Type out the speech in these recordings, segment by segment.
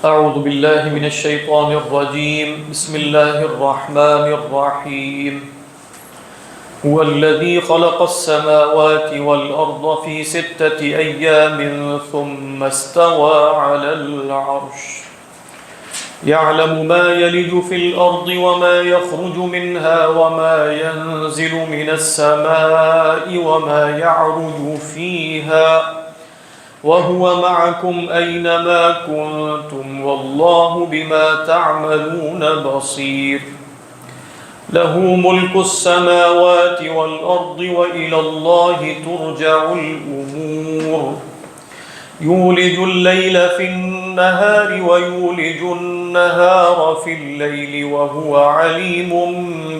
أعوذ بالله من الشيطان الرجيم بسم الله الرحمن الرحيم هو الذي خلق السماوات والأرض في 6 أيام ثم استوى على العرش يعلم ما يلج في الأرض وما يخرج منها وما ينزل من السماء وما يعرج فيها وهو معكم أينما كنتم والله بما تعملون بصير له ملك السماوات والأرض وإلى الله ترجع الأمور يولج الليل في النهار ويولج النهار في الليل وهو عليم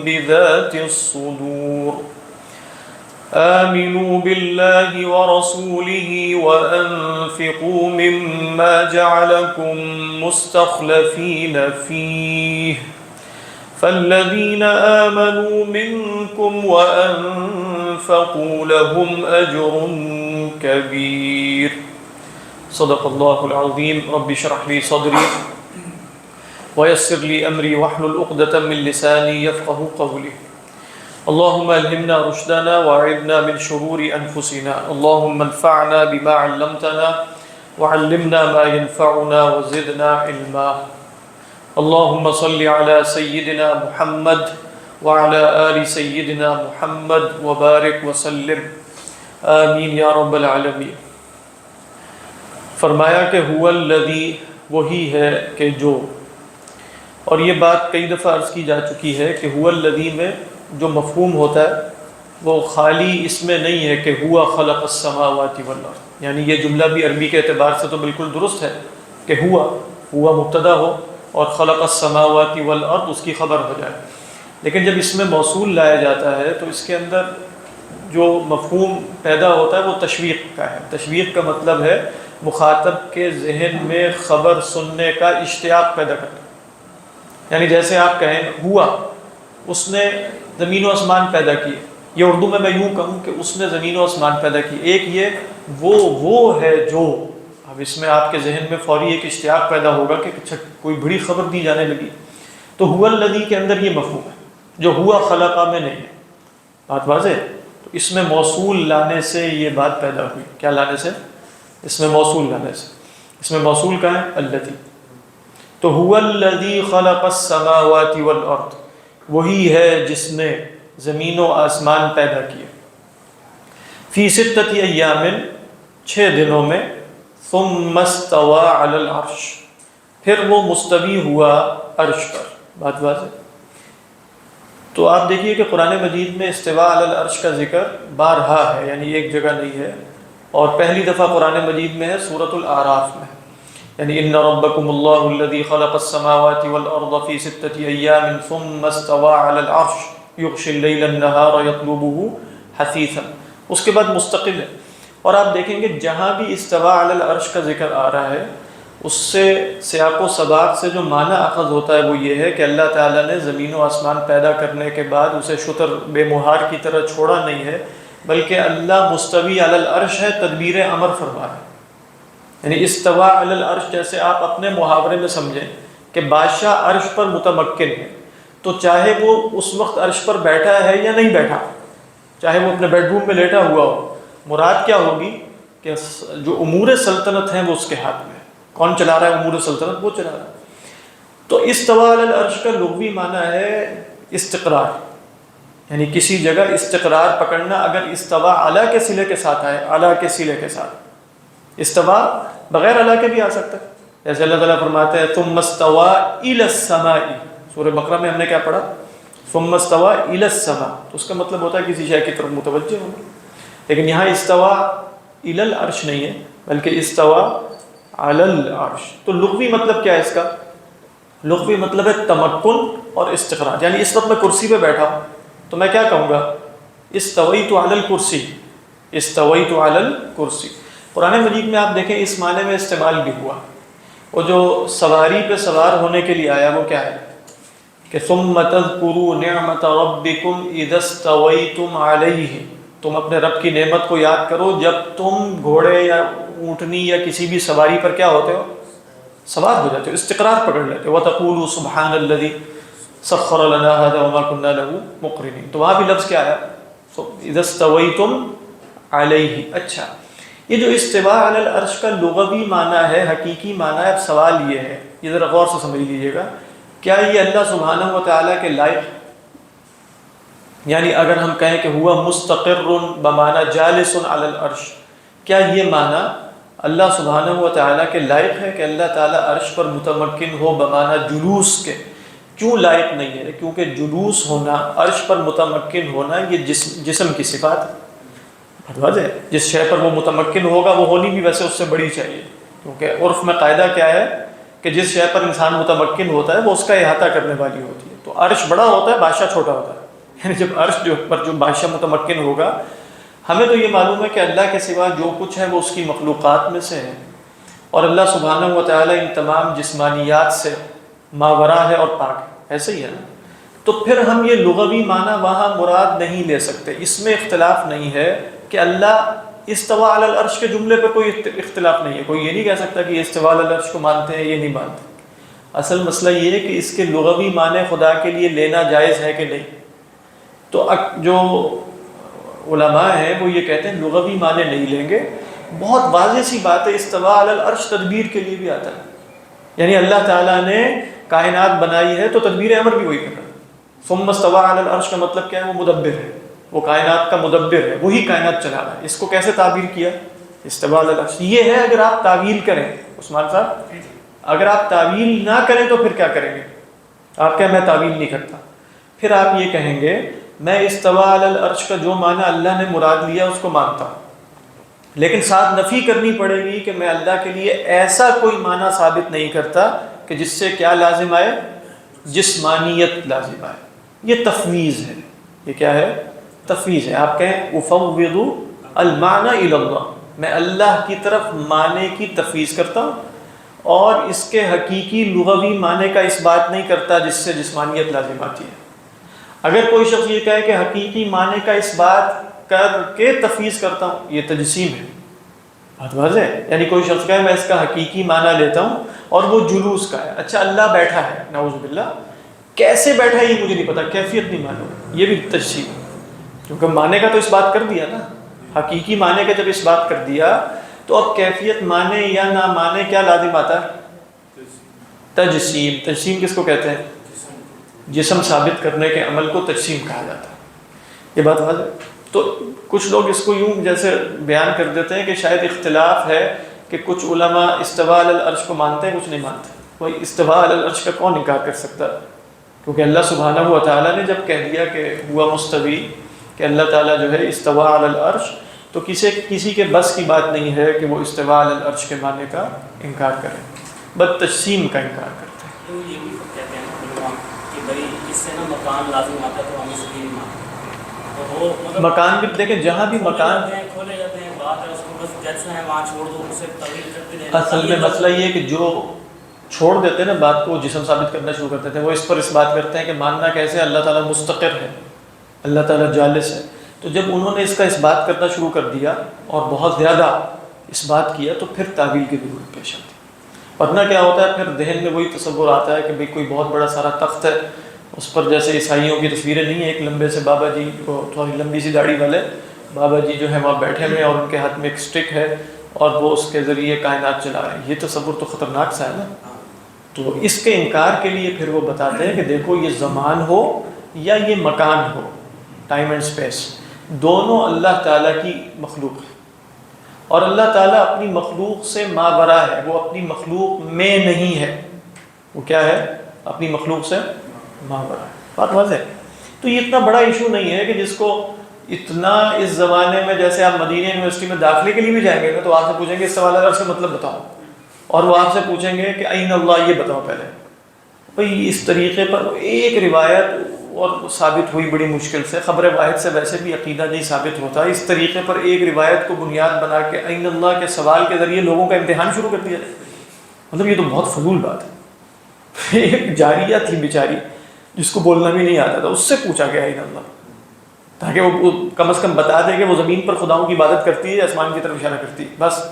بذات الصدور آمنوا بالله ورسوله وأنفقوا مما جعلكم مستخلفين فيه فالذين آمنوا منكم وأنفقوا لهم أجر كبير صدق الله العظيم رب اشرح لي صدري ويسر لي أمري واحلل عقدة من لساني يفقهوا قولي اللهم الهمنا رشدنا واعذنا من شرور انفسنا اللهم انفعنا بما علمتنا وعلمنا ما ينفعنا وزدنا علما اللهم صل على سيدنا محمد وعلى آل سيدنا محمد وبارك وسلم آمین یا رب العالمین۔ فرمایا کہ هو الذی، وہی ہے کہ جو، اور یہ بات کئی دفعہ عرض کی جا چکی ہے کہ هو الذی میں جو مفہوم ہوتا ہے وہ خالی اس میں نہیں ہے کہ ہوا خلق السماوات والارض، یعنی یہ جملہ بھی عربی کے اعتبار سے تو بالکل درست ہے کہ ہوا مبتدا ہو اور خلق السماوات والارض اس کی خبر ہو جائے، لیکن جب اس میں موصول لایا جاتا ہے تو اس کے اندر جو مفہوم پیدا ہوتا ہے وہ تشویق کا ہے۔ تشویق کا مطلب ہے مخاطب کے ذہن میں خبر سننے کا اشتیاق پیدا کرنا، یعنی جیسے آپ کہیں ہوا، اس نے زمین و آسمان پیدا کیے، یہ اردو میں یوں کہوں کہ اس نے زمین و آسمان پیدا کی، ایک یہ وہ ہے جو، اب اس میں آپ کے ذہن میں فوری ایک اشتیاق پیدا ہوگا کہ اچھا کوئی بڑی خبر دی جانے لگی، تو هو الذی کے اندر یہ مفہوم ہے جو ہوا خلقہ میں نہیں ہے۔ بات واضح ہے؟ تو اس میں موصول لانے سے یہ بات پیدا ہوئی، کیا لانے سے؟ اس میں موصول لانے سے۔ اس میں موصول کا ہے الذی، تو هو الذی خلق السماوات والارض، وہی ہے جس نے زمین و آسمان پیدا کیے، فی 6 ایام، 6 دنوں میں، ثم استوى علی العرش، پھر وہ مستوی ہوا عرش پر۔ بات واضح؟ تو آپ دیکھیے کہ قرآن مجید میں استواء علی العرش کا ذکر بارہا ہے، یعنی ایک جگہ نہیں ہے، اور پہلی دفعہ قرآن مجید میں ہے سورۃ الاعراف میں، یعنی ان ربکم اللہ الذی خلق السماوات والارض فی 6 ایام ثم استوى علی العرش یغشی اللیل النہار یطلبہ حثیثا، اس کے بعد مستقل ہے۔ اور آپ دیکھیں گے جہاں بھی استواء علی العرش کا ذکر آ رہا ہے اس سے سیاق و سباق سے جو معنی اخذ ہوتا ہے وہ یہ ہے کہ اللہ تعالیٰ نے زمین و آسمان پیدا کرنے کے بعد اسے شتر بے مہار کی طرح چھوڑا نہیں ہے، بلکہ اللہ مستوی علی العرش ہے، تدبیر امر فرما ہے۔ یعنی استواء علی العرش جیسے آپ اپنے محاورے میں سمجھیں کہ بادشاہ عرش پر متمکن ہے، تو چاہے وہ اس وقت عرش پر بیٹھا ہے یا نہیں بیٹھا، چاہے وہ اپنے بیڈ روم میں لیٹا ہوا ہو، مراد کیا ہوگی کہ جو امور سلطنت ہیں وہ اس کے ہاتھ میں ہے۔ کون چلا رہا ہے امور سلطنت؟ وہ چلا رہا ہے۔ تو استواء علی العرش کا لغوی معنی ہے استقرار، یعنی کسی جگہ استقرار پکڑنا۔ اگر استواء علی کے صلے کے ساتھ آئے، علی کے صلے کے ساتھ، استواء بغیر علی کے بھی آ سکتا ہے، جیسے اللہ تعالیٰ فرماتے ہیں ثم استوى الى السماء، سورہ بقرہ میں ہم نے کیا پڑھا؟ ثم استوى الى السماء، تو اس کا مطلب ہوتا ہے کسی شے کی طرف متوجہ ہونا، لیکن یہاں استوى الى العرش نہیں ہے بلکہ استوى علی العرش۔ تو لغوی مطلب کیا ہے اس کا؟ لغوی مطلب ہے تمکن اور استقرار، یعنی اس وقت میں کرسی پہ بیٹھا ہوں تو میں کیا کہوں گا؟ استویت علی الکرسی، استویت علی الکرسی۔ قرآن مجید میں آپ دیکھیں اس معنی میں استعمال بھی ہوا، وہ جو سواری پہ سوار ہونے کے لیے آیا وہ کیا ہے کہ ثم تذکروا نعمت ربکم اذا استویتم علیہ، تم اپنے رب کی نعمت کو یاد کرو جب تم گھوڑے یا اونٹنی یا کسی بھی سواری پر کیا ہوتے ہو؟ سواد ہو جاتے ہو، استقرار پکڑ لیتے ہو. وَتَقُولُوا سُبْحَانَ الَّذِي سَخَّرَ لَنَا هَذَا وَمَا كُنَّا لَهُ مُقْرِنِينَ. تو وہاں بھی لفظ کیا آیا؟ اِذَا اسْتَوَيْتُمْ عَلَيْهِ. اچھا، یہ جو استواء علی العرش کا لغوی معنی ہے، حقیقی معنی ہے. اب سوال یہ ہے، یہ ذرا غور سے سمجھ لیجیے گا، کیا یہ اللہ سبحانہ و تعالیٰ کے لائق؟ یعنی اگر ہم کہیں کہ ہوا مستقر بمعنی جالس علی العرش، کیا یہ معنی اللہ سبحانہ و تعالیٰ کے لائق ہے کہ اللہ تعالیٰ عرش پر متمکن ہو بمعنی جلوس کے؟ کیوں لائق نہیں ہے؟ کیونکہ جلوس ہونا، عرش پر متمکن ہونا، یہ جسم کی صفات ہے. واضح ہے، جس شے پر وہ متمکن ہوگا وہ ہونی بھی ویسے اس سے بڑی چاہیے، کیونکہ عرف میں قاعدہ کیا ہے کہ جس شے پر انسان متمکن ہوتا ہے وہ اس کا احاطہ کرنے والی ہوتی ہے. تو عرش بڑا ہوتا ہے، بادشاہ چھوٹا ہوتا ہے. یعنی جب عرش پر جو بادشاہ متمکن ہوگا، ہمیں تو یہ معلوم ہے کہ اللہ کے سوا جو کچھ ہے وہ اس کی مخلوقات میں سے ہے، اور اللہ سبحانہ و تعالیٰ ان تمام جسمانیات سے ماورا ہے اور پاک ہے. ایسے ہی ہے نا؟ تو پھر ہم یہ لغوی معنی وہاں مراد نہیں لے سکتے. اس میں اختلاف نہیں ہے کہ اللہ استوا علی العرش کے جملے پہ کوئی اختلاف نہیں ہے. کوئی یہ نہیں کہہ سکتا کہ یہ استوا علی العرش کو مانتے ہیں، یہ نہیں مانتے. اصل مسئلہ یہ ہے کہ اس کے لغوی معنی خدا کے لیے لینا جائز ہے کہ نہیں. تو جو علماء ہیں وہ یہ کہتے ہیں لغوی معنی نہیں لیں گے. بہت واضح سی بات ہے، استوا علی العرش تدبیر کے لیے بھی آتا ہے. یعنی اللہ تعالیٰ نے کائنات بنائی ہے تو تدبیر امر بھی وہی کر رہا ہے. ثم استوى علی العرش کا مطلب کیا ہے؟ وہ مدبر ہے، وہ کائنات کا مدبر ہے، وہی کائنات چلا رہا ہے. اس کو کیسے تعبیر کیا؟ استوى علی العرش. یہ ہے اگر آپ تعویل کریں عثمان صاحب، اگر آپ تعویل نہ کریں تو پھر کیا کریں گے؟ آپ کہیں میں تعویل نہیں کرتا، پھر آپ یہ کہیں گے میں استوى علی العرش کا جو معنی اللہ نے مراد لیا اس کو مانتا ہوں، لیکن ساتھ نفی کرنی پڑے گی کہ میں اللہ کے لیے ایسا کوئی معنی ثابت نہیں کرتا کہ جس سے کیا لازم آئے؟ جسمانیت لازم آئے. یہ تفویض ہے. یہ کیا ہے؟ تفویض ہے. آپ کہیں افوض المعنی الی اللہ، میں اللہ کی طرف معنی کی تفویض کرتا ہوں اور اس کے حقیقی لغوی معنی کا اس بات نہیں کرتا جس سے جسمانیت لازم آتی ہے. اگر کوئی شخص یہ کہے کہ حقیقی معنی کا اس بات کر کے تفویض کرتا ہوں، یہ تجسیم ہے. بات واضح ہے. یعنی کوئی شخص کہے میں اس کا حقیقی معنی لیتا ہوں اور وہ جلوس کا ہے. اچھا اللہ بیٹھا ہے، نعوذ باللہ، کیسے بیٹھا ہے یہ مجھے نہیں پتا، کیفیت نہیں معلوم، یہ بھی تجسیم ہے. کیونکہ معنی کا تو اس بات کر دیا نا، حقیقی معنی کا جب اس بات کر دیا تو اب کیفیت معنی یا نہ معنی کیا لازم آتا ہے؟ تجسیم. تجسیم کس کو کہتے ہیں؟ جسم ثابت کرنے کے عمل کو تجسیم کہا جاتا ہے. یہ بات واضح. تو کچھ لوگ اس کو یوں جیسے بیان کر دیتے ہیں کہ شاید اختلاف ہے کہ کچھ علماء استوا علی العرش کو مانتے ہیں، کچھ نہیں مانتے. کوئی استوا علی العرش کا کون انکار کر سکتا ہے؟ کیونکہ اللہ سبحانہ و تعالیٰ نے جب کہہ دیا کہ ہوا مستوی، کہ اللہ تعالیٰ جو ہے استوا علی العرش، تو کسی کے بس کی بات نہیں ہے کہ وہ استوا علی العرش کے معنی کا انکار کریں، بس تجسیم کا انکار کرتے ہیں. یہ بھی کہتے ہیں کہ بھائی اس سے نا مکان لازم آتا ہے تو ہم اس لیے نہیں مانتے. مکان بھی دیکھیں، جہاں بھی مکان کھولے جاتے ہیں، بات ہے اس کو بس جیسا ہے وہاں چھوڑ دو، اسے طویل کرتے رہے. اصل میں مسئلہ یہ ہے کہ جو چھوڑ دیتے ہیں نا بات کو، جسم ثابت کرنا شروع کرتے تھے، وہ اس پر اس بات کرتے ہیں کہ ماننا کیسے اللہ تعالیٰ مستقر ہے، اللہ تعالیٰ جالس ہے. تو جب انہوں نے اس کا اس بات کرنا شروع کر دیا اور بہت زیادہ اس بات کیا تو پھر تعویل کی ضرورت پیش آتی. ورنہ کیا ہوتا ہے پھر ذہن میں وہی تصور آتا ہے کہ بھئی کوئی بہت بڑا سارا تخت ہے، اس پر جیسے عیسائیوں کی تصویریں نہیں ہیں، ایک لمبے سے بابا جی کو تھوڑی لمبی سی داڑھی والے بابا جی جو ہیں وہاں بیٹھے ہوئے اور ان کے ہاتھ میں ایک سٹک ہے اور وہ اس کے ذریعے کائنات چلا رہے ہیں. یہ تصور تو خطرناک سا ہے نا. تو اس کے انکار کے لیے پھر وہ بتاتے ہیں کہ دیکھو یہ زمان ہو یا یہ مکان ہو، ٹائم اینڈ اسپیس، دونوں اللہ تعالیٰ کی مخلوق ہے، اور اللہ تعالیٰ اپنی مخلوق سے ماورا ہے، وہ اپنی مخلوق میں نہیں ہے. وہ کیا ہے؟ اپنی مخلوق سے ماورا ہے. بات واضح ہے. تو یہ اتنا بڑا ایشو نہیں ہے کہ جس کو اتنا اس زمانے میں، جیسے آپ مدینہ یونیورسٹی میں داخلے کے لیے بھی جائیں گے نا تو آپ سے پوچھیں گے اس سوال کا مطلب بتاؤ، اور وہ آپ سے پوچھیں گے کہ این اللہ، یہ بتاؤ پہلے. بھئی اس طریقے پر ایک روایت اور ثابت ہوئی بڑی مشکل سے، خبر واحد سے ویسے بھی عقیدہ نہیں ثابت ہوتا، اس طریقے پر ایک روایت کو بنیاد بنا کے این اللہ کے سوال کے ذریعے لوگوں کا امتحان شروع کر دیا. مطلب یہ تو بہت فضول بات ہے. ایک جاریہ تھی بیچاری جس کو بولنا بھی نہیں آتا تھا، اس سے پوچھا گیا این اللہ، تاکہ وہ کم از کم بتا دے کہ وہ زمین پر خداؤں کی عبادت کرتی ہے، آسمان کی طرف اشارہ کرتی ہے، بس.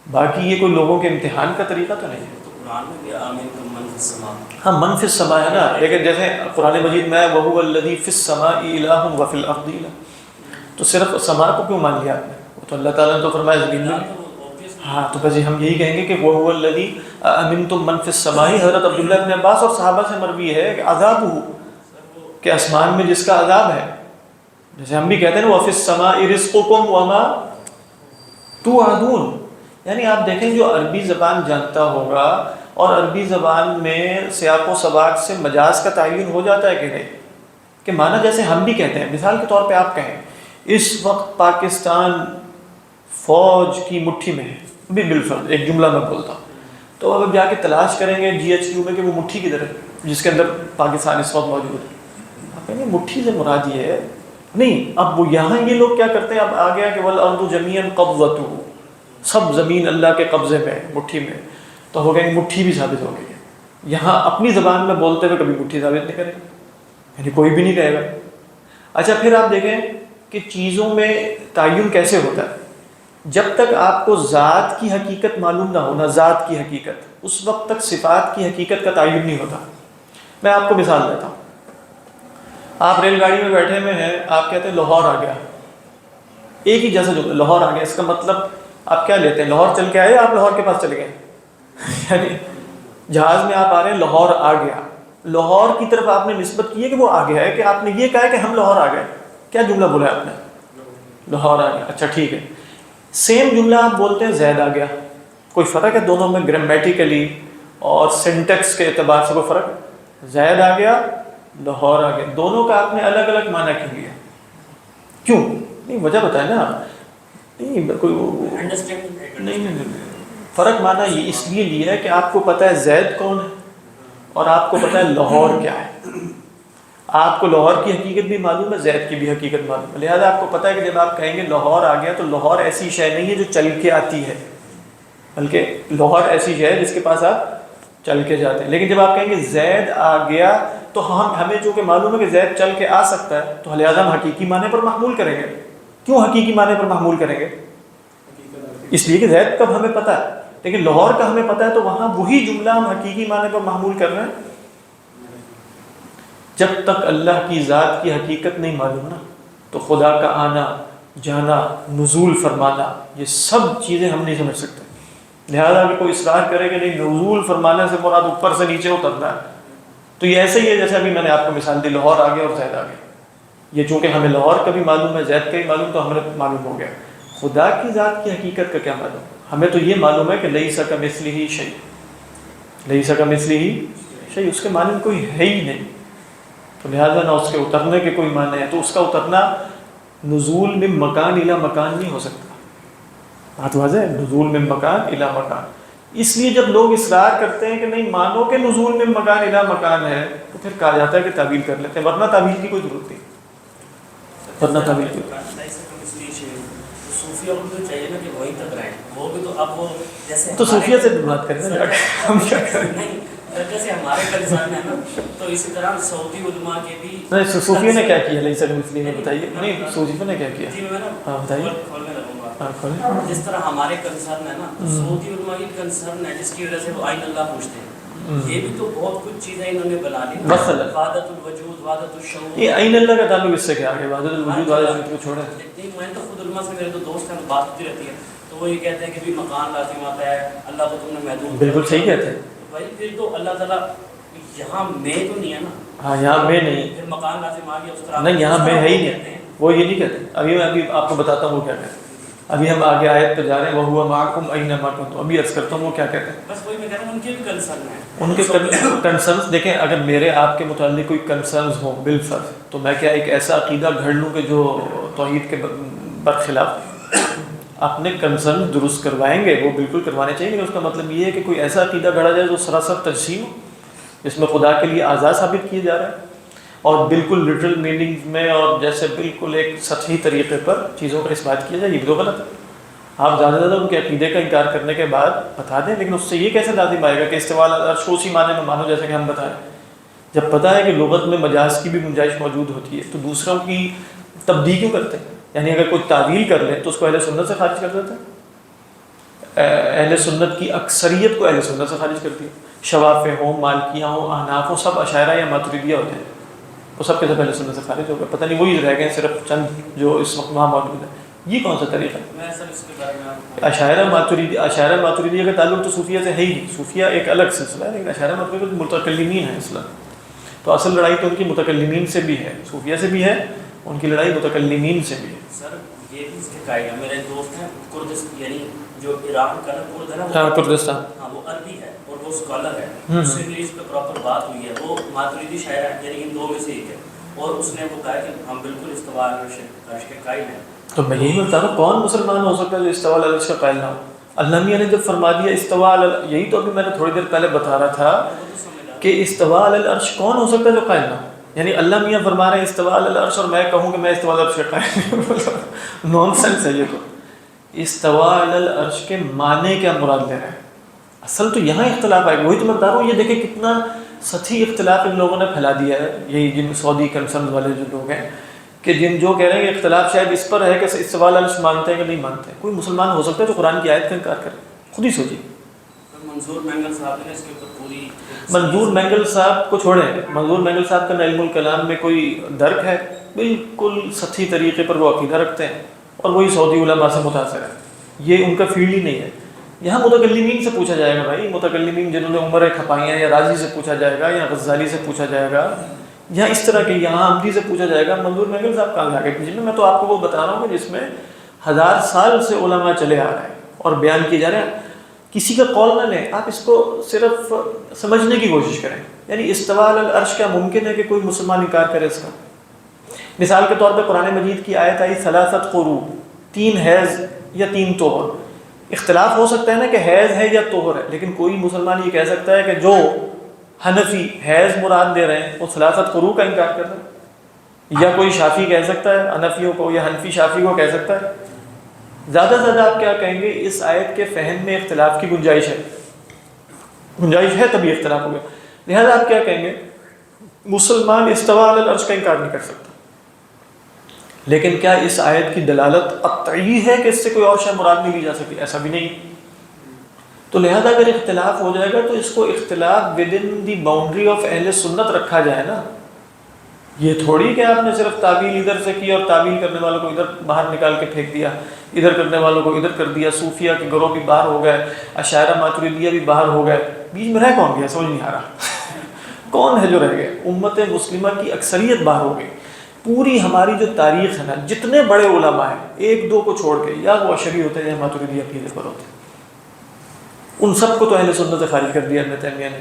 باقی یہ کوئی لوگوں کے امتحان کا طریقہ تو نہیں ہے. قرآن میں بھی آمنتم من فی السماء، ہاں من فی السماء ہے نا، لیکن جیسے قرآن مجید میں وَهُوَ الَّذِي فِي السَّمَاءِ إِلَٰهٌ وَفِي الْأَرْضِ إِلَٰهٌ، تو صرف سما کو کیوں مان لیا آپ نے؟ وہ تو اللہ تعالیٰ نے تو فرمایا زمین میں، ہاں تو بس ہم یہی کہیں گے کہ وَهُوَ الَّذِي أَمِنْتُم مَّن فِي السَّمَاءِ، حضرت عبداللہ بن عباس اور صحابہ سے مروی ہے کہ عذابہ، کہ آسمان میں جس کا عذاب ہے، جیسے ہم بھی کہتے ہیں وَفِي السَّمَاءِ رِزْقُكُمْ وَمَا تُوعَدُونَ، یعنی آپ دیکھیں جو عربی زبان جانتا ہوگا، اور عربی زبان میں سیاق و سباق سے مجاز کا تعین ہو جاتا ہے کہ نہیں، کہ معنی جیسے ہم بھی کہتے ہیں، مثال کے طور پہ آپ کہیں اس وقت پاکستان فوج کی مٹھی میں ہے، بھی بالفرض ایک جملہ میں بولتا ہوں، تو اب جا کے تلاش کریں گے GHQ میں کہ وہ مٹھی کدھر ہے جس کے اندر پاکستان اس وقت موجود ہے، آپ کہیں گے مٹھی سے مراد یہ ہے نہیں، اب وہ یہاں یہ لوگ کیا کرتے ہیں، اب آ گیا کہ وَالْأَرْضُ جَمِيعًا قَبْضَتُهُ، سب زمین اللہ کے قبضے میں مٹھی میں، تو ہو گئے مٹھی بھی ثابت ہو گئی ہے، یہاں اپنی زبان میں بولتے ہوئے کبھی مٹھی ثابت نہیں کرے گا، یعنی کوئی بھی نہیں کہے گا۔ اچھا پھر آپ دیکھیں کہ چیزوں میں تعین کیسے ہوتا ہے، جب تک آپ کو ذات کی حقیقت معلوم نہ ہونا، ذات کی حقیقت، اس وقت تک صفات کی حقیقت کا تعین نہیں ہوتا۔ میں آپ کو مثال دیتا ہوں، آپ ریل گاڑی میں بیٹھے ہوئے ہیں، آپ کہتے ہیں لاہور آ گیا، ایک ہی جیسا جو لاہور آ گیا، اس کا مطلب آپ کیا لیتے ہیں، لاہور چل کے آئے، آپ لاہور کے پاس چلے گئے، یعنی جہاز میں آپ آ رہے ہیں لاہور آ گیا، لاہور کی طرف آپ نے نسبت کی ہے کہ وہ آ گیا ہے، کہ آپ نے یہ کہا ہے کہ ہم لاہور آ گئے، کیا جملہ بولا ہے آپ نے، لاہور آ گیا، اچھا ٹھیک ہے۔ سیم جملہ آپ بولتے ہیں زید آ گیا، کوئی فرق ہے دونوں میں گرامیٹیکلی اور سینٹیکس کے اعتبار سے کوئی فرق ہے؟ زید آ گیا، لاہور آ گیا، دونوں کا آپ نے الگ الگ معنی کیوں لیا، کیوں؟ نہیں وجہ بتائیں نا، نہیں کوئی نہیں فرق مانا یہ اس لیے لیا ہے کہ آپ کو پتہ ہے زید کون ہے اور آپ کو پتہ ہے لاہور کیا ہے، آپ کو لاہور کی حقیقت بھی معلوم ہے، زید کی بھی حقیقت معلوم ہے، لہذا آپ کو پتہ ہے کہ جب آپ کہیں گے لاہور آ گیا تو لاہور ایسی شے نہیں ہے جو چل کے آتی ہے، بلکہ لاہور ایسی شے ہے جس کے پاس آپ چل کے جاتے ہیں۔ لیکن جب آپ کہیں گے زید آ گیا تو ہمیں جو کہ معلوم ہے کہ زید چل کے آ سکتا ہے، تو لہذا ہم حقیقی معنی پر محمول کریں گے۔ کیوں حقیقی معنی پر محمول کریں گے؟ اس لیے کہ زید کا ہمیں پتہ ہے، لیکن لاہور کا ہمیں پتہ ہے، تو وہاں وہی جملہ ہم حقیقی معنی پر محمول کر رہے ہیں۔ جب تک اللہ کی ذات کی حقیقت نہیں معلوم نا، تو خدا کا آنا جانا نزول فرمانا یہ سب چیزیں ہم نہیں سمجھ سکتے۔ لہذا اگر کوئی اصرار کرے کہ نہیں نزول فرمانے سے مراد اوپر سے نیچے اترنا ہے، تو یہ ایسے ہی ہے جیسے ابھی میں نے آپ کو مثال دی، لاہور آ گیا اور زید آ گیا، یہ چونکہ ہمیں لاہور کا بھی معلوم ہے، زید کا بھی معلوم، تو ہمیں معلوم ہو گیا۔ خدا کی ذات کی حقیقت کا کیا معلوم؟ ہمیں تو یہ معلوم ہے کہ لیس کمثلہ شیء، لیس کمثلہ شیء، اس کے معنی میں کوئی ہے ہی نہیں، تو لہذا نہ اس کے اترنے کے کوئی معنی ہے، تو اس کا اترنا نزول من مکان الی مکان نہیں ہو سکتا۔ بات واضح ہے، نزول من مکان الی مکان۔ اس لیے جب لوگ اصرار کرتے ہیں کہ نہیں مانو کہ نزول من مکان الی مکان ہے، تو پھر کہا جاتا ہے کہ تعویل کر لیتے ہیں، ورنہ تعویل کی کوئی ضرورت نہیں، ورنہ تعویل کی صوفیہ کو تو چاہیے نا کہ وہی تک رہیں، وہ بھی تو اب وہ جیسے تو صوفیہ سے بات کریں نا، ہم کیا کریں؟ نہیں جیسے ہمارے کنسرن ہے نا، تو اسی طرح سعودی علماء کے بھی نہیں، صوفیہ نے کیا کیا لیس کمثلہ میں بتائیے، نہیں صوفیہ نے کیا کیا؟ جی میں نا ہاں بتائیے، کھولنے لگوں ہاں کھولیں۔ گا، جس طرح ہمارے کنسرن ہے نا، تو سعودی علماء کی کنسرن ہے جس کی وجہ سے وہ آئین اللہ پوچھتے ہیں، یہ بھی تو بہت کچھ چیزیں انہوں نے بنا لی، وحدت الوجود، وحدت الشعور۔ یہ عین اللہ کا تعلق اس سے کیا ہے؟ وحدت الوجود وحدت الوجود کو چھوڑیں۔ میں تو خود علماء سے میرے تو دوست ہیں، بات ہوتی رہتی ہے، تو وہ یہ کہتے ہیں کہ بھی مکان لازم آتا ہے، اللہ کو تم نے محدود، بالکل صحیح کہتے ہیں بھائی پھر تو اللہ تعالیٰ یہاں میں تو نہیں ہے نا، ہاں یہاں میں نہیں، پھر مکان لازم آ گیا اس طرح نہیں یہاں میں ہے ہی نہیں، وہ یہ نہیں کہتے۔ ابھی آپ کو بتاتا ہوں وہ کیا کہتے ہیں، ابھی ہم آگے آیت پہ جا رہے ہیں، وَهُوَ مَعَكُمْ أَيْنَمَا كُنتُمْ، ابھی عرض کرتا ہوں وہ کیا کہتے ہیں۔ بس وہی میں کہہ رہا ہوں ان کے بھی کنسرن ہیں، ان کے کنسرنس دیکھیں، اگر میرے آپ کے متعلق کوئی کنسرنس ہوں بالفرض، تو میں کیا ایک ایسا عقیدہ گھڑ لوں کہ جو توحید کے برخلاف؟ اپنے کنسرن درست کروائیں گے، وہ بالکل کروانے چاہیے، لیکن اس کا مطلب یہ ہے کہ کوئی ایسا عقیدہ گھڑا جائے جو سراسر تجسیم ہو، جس میں خدا کے لیے اعضاء ثابت کیے جا رہے ہیں، اور بالکل لٹرل میننگ میں، اور جیسے بالکل ایک سطحی طریقے پر چیزوں کا اس بات کیا جائے، یہ بھی تو غلط ہے۔ آپ زیادہ سے زیادہ ان کے عقیدے کا انکار کرنے کے بعد بتا دیں، لیکن اس سے یہ کیسے لازم آئے گا کہ استواء علی العرش اسی معنی میں مانو جیسے کہ ہم بتائیں، جب پتہ ہے کہ لغت میں مجاز کی بھی گنجائش موجود ہوتی ہے، تو دوسروں کی تبدیل کیوں کرتے ہیں؟ یعنی اگر کوئی تعویل کر لے تو اس کو اہل سنت سے خارج کر دیتے ہیں۔ اہل سنت کی اکثریت کو اہل سنت سے خارج کرتی ہے. شوافع ہوں، مالکیہ ہوں، احناف ہوں، سب اشاعرہ یا ماتریدیہ ہوتے ہیں، وہ سب کے سب اہل سنت سے خارج ہو گئے. پتہ نہیں وہی رہ گئے صرف چند جو اس وقت وہاں موجود ہیں. یہ کون سا طریقہ ہے؟ میں سر اس کے بارے میں اشاعرہ ماتریدیہ کا تعلق تو صوفیہ سے ہے ہی نہیں. صوفیہ ایک الگ سلسلہ ہے، لیکن اشاعرہ ماتریدیہ متکلمین ہیں اصلا. تو اصل لڑائی تو ان کی متکلمین سے بھی ہے، صوفیہ سے بھی ہے، ان کی لڑائی متکلمین سے بھی ہے. سر یہ بھی اس کے قائل ہے. میرے دوست ہیں کردستان، یعنی جو ایران کا کرد ہے نا، ہاں کردستان، ہاں وہ عربی ہے اور وہ اسکالر ہے. اس سے انگلش پہ پراپر بات ہوئی ہے. وہ ماتریدی شاعر ہے، یعنی ان دو میں سے ایک ہے، اور اس نے وہ کہا کہ ہم بالکل استواء عرش کے قائل ہیں. تو میں یہی بتا رہا ہوں کون مسلمان ہو سکتا ہے جو استواء العرش کا قائل نہ ہو؟ اللہ میاں نے جب فرما دیا استواء، یہی تو ابھی میں نے تھوڑی دیر پہلے بتا رہا تھا کہ استواء العرش کون ہو سکتا ہے جو قائل نہ ہو. یعنی اللہ میاں فرما رہے ہیں استواء العرش اور میں کہوں کہ میں استواء العرش کا قائل نہیں. نون سینس ہے یہ. تو استواء العرش کے معنی کیا مراد لے رہے ہیں؟ اصل تو یہاں اختلاف آئے گا. وہی تو میں بتا رہا ہوں. یہ دیکھیں کتنا سطحی اختلاف ان لوگوں نے پھیلا دیا ہے. یہی جن سعودی کنسرن والے جو لوگ ہیں کہ جن جو کہہ رہے ہیں کہ اختلاف شاید اس پر ہے کہ استواء العرش مانتے ہیں کہ نہیں مانتے ہیں. کوئی مسلمان ہو سکتا ہے جو قرآن کی آیت کا انکار کرے؟ خود ہی سوچیے. منظور مینگل صاحب نے اس کے اوپر پوری، منظور مینگل صاحب کو چھوڑیں، منظور مینگل صاحب کا علم الکلام میں کوئی درک ہے؟ بالکل سطحی طریقے پر وہ عقیدہ رکھتے ہیں اور وہی سعودی علماء سے متاثر ہے. یہ ان کا فیلڈ ہی نہیں ہے. یہاں متکلمین سے پوچھا جائے گا بھائی، متکلمین جنہوں نے عمریں کھپائی ہیں، یا رازی سے پوچھا جائے گا، یا غزالی سے پوچھا جائے گا، یا اس طرح کے یہاں حمدی سے پوچھا جائے گا. منظور مینگل صاحب کہاں جا کے پوچھیں؟ میں تو آپ کو وہ بتا رہا ہوں کہ جس میں 1000 سال سے علماء چلے آ رہے ہیں اور بیان کیے جا رہے ہیں. کسی کا قول نہ لیں، آپ اس کو صرف سمجھنے کی کوشش کریں. یعنی استواء العرش کیا ممکن ہے کہ کوئی مسلمان انکار کرے اس کا؟ مثال کے طور پہ قرآن مجید کی آیت آئی ثلاثت قروء، 3 حیض یا 3 طہر. اختلاف ہو سکتا ہے نا کہ حیض ہے یا طہر ہے، لیکن کوئی مسلمان یہ کہہ سکتا ہے کہ جو حنفی حیض مراد دے رہے ہیں وہ ثلاثت قروء کا انکار کر رہے ہیں؟ یا کوئی شافی کہہ سکتا ہے حنفیوں کو، یا حنفی شافی کو کہہ سکتا ہے؟ زیادہ سے زیادہ آپ کیا کہیں گے؟ اس آیت کے فہم میں اختلاف کی گنجائش ہے. گنجائش ہے تبھی اختلاف ہو گیا. لہذا آپ کیا کہیں گے؟ مسلمان استواء علی العرش کا انکار نہیں کر سکتا. لیکن کیا اس آیت کی دلالت قطعی ہے کہ اس سے کوئی اور شے مراد نہیں لی جا سکتی؟ ایسا بھی نہیں. تو لہذا اگر اختلاف ہو جائے گا تو اس کو اختلاف with in the boundary of اہل سنت رکھا جائے نا. یہ تھوڑی کہ آپ نے صرف تعویل ادھر سے کی اور تعویل کرنے والوں کو ادھر باہر نکال کے پھینک دیا، ادھر کرنے والوں کو ادھر کر دیا. صوفیہ کے گروہ بھی باہر ہو گئے، اشاعرہ ماتریدیہ بھی باہر ہو گئے. بیچ میں رہ کون گیا؟ سمجھ نہیں آ رہا. کون ہے جو رہ گئے؟ امت مسلمہ کی اکثریت باہر ہو گئی. پوری ہماری جو تاریخ ہے نا، جتنے بڑے علماء ہیں 1-2 کو چھوڑ کے، یا وہ اشعری ہوتے ہیں یا ماتریدی عقیدے پر ہوتے ہیں، ان سب کو تو اہل سنت سے خارج کر دیا ابن تیمیہ نے.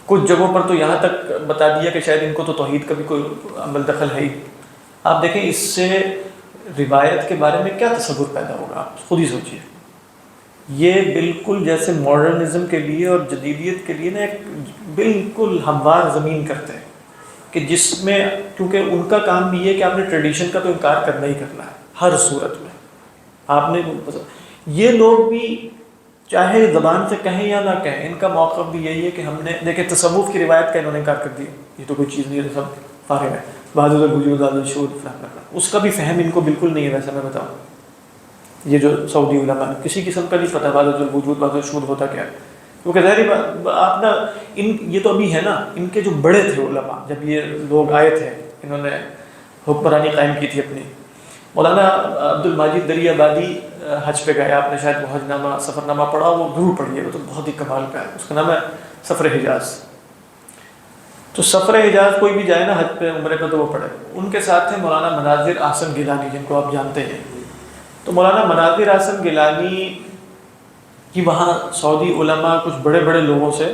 کچھ جگہوں پر تو یہاں تک بتا دیا کہ شاید ان کو تو توحید کا بھی کوئی عمل دخل ہے ہی. آپ دیکھیں اس سے روایت کے بارے میں کیا تصور پیدا ہوگا، آپ خود ہی سوچئے. یہ بالکل جیسے ماڈرنزم کے لیے اور جدیدیت کے لیے نا ایک بالکل ہموار زمین کرتے ہیں کہ جس میں، کیونکہ ان کا کام بھی ہے کہ آپ نے ٹریڈیشن کا تو انکار کرنا ہی کرنا ہے ہر صورت میں. آپ نے یہ لوگ بھی چاہے زبان سے کہیں یا نہ کہیں، ان کا موقف بھی یہی ہے کہ ہم نے دیکھیں تصوف کی روایت کا انہوں نے انکار کر دیا. یہ تو کوئی چیز نہیں ہے، سب فارغ ہے. وحدت الوجود، وحدت الشہود، اس کا بھی فہم ان کو بالکل نہیں ہے. ویسے میں بتاؤں، یہ جو سعودی علماء کسی قسم کا نہیں پتہ وحدت الوجود وحدت الشہود ہوتا کیا ہے. کیونکہ ظاہری آپ نا یہ تو ابھی ہے نا، ان کے جو بڑے تھے علماء جب یہ لوگ آئے تھے، انہوں نے حکمرانی قائم کی تھی اپنی. مولانا عبد الماجد دری آبادی حج پہ گئے، آپ نے شاید وہ حج نامہ سفر نامہ پڑھا، وہ ضرور پڑھیے، وہ تو بہت ہی کمال کا ہے. اس کا نام ہے سفر حجاز. تو سفر حجاز کوئی بھی جائے نا حج پہ عمرے پہ تو وہ پڑھے. ان کے ساتھ تھے مولانا مناظر احسن گیلانی، جن کو آپ جانتے ہیں. تو مولانا مناظر احسن گیلانی کی وہاں سعودی علماء کچھ بڑے بڑے لوگوں سے،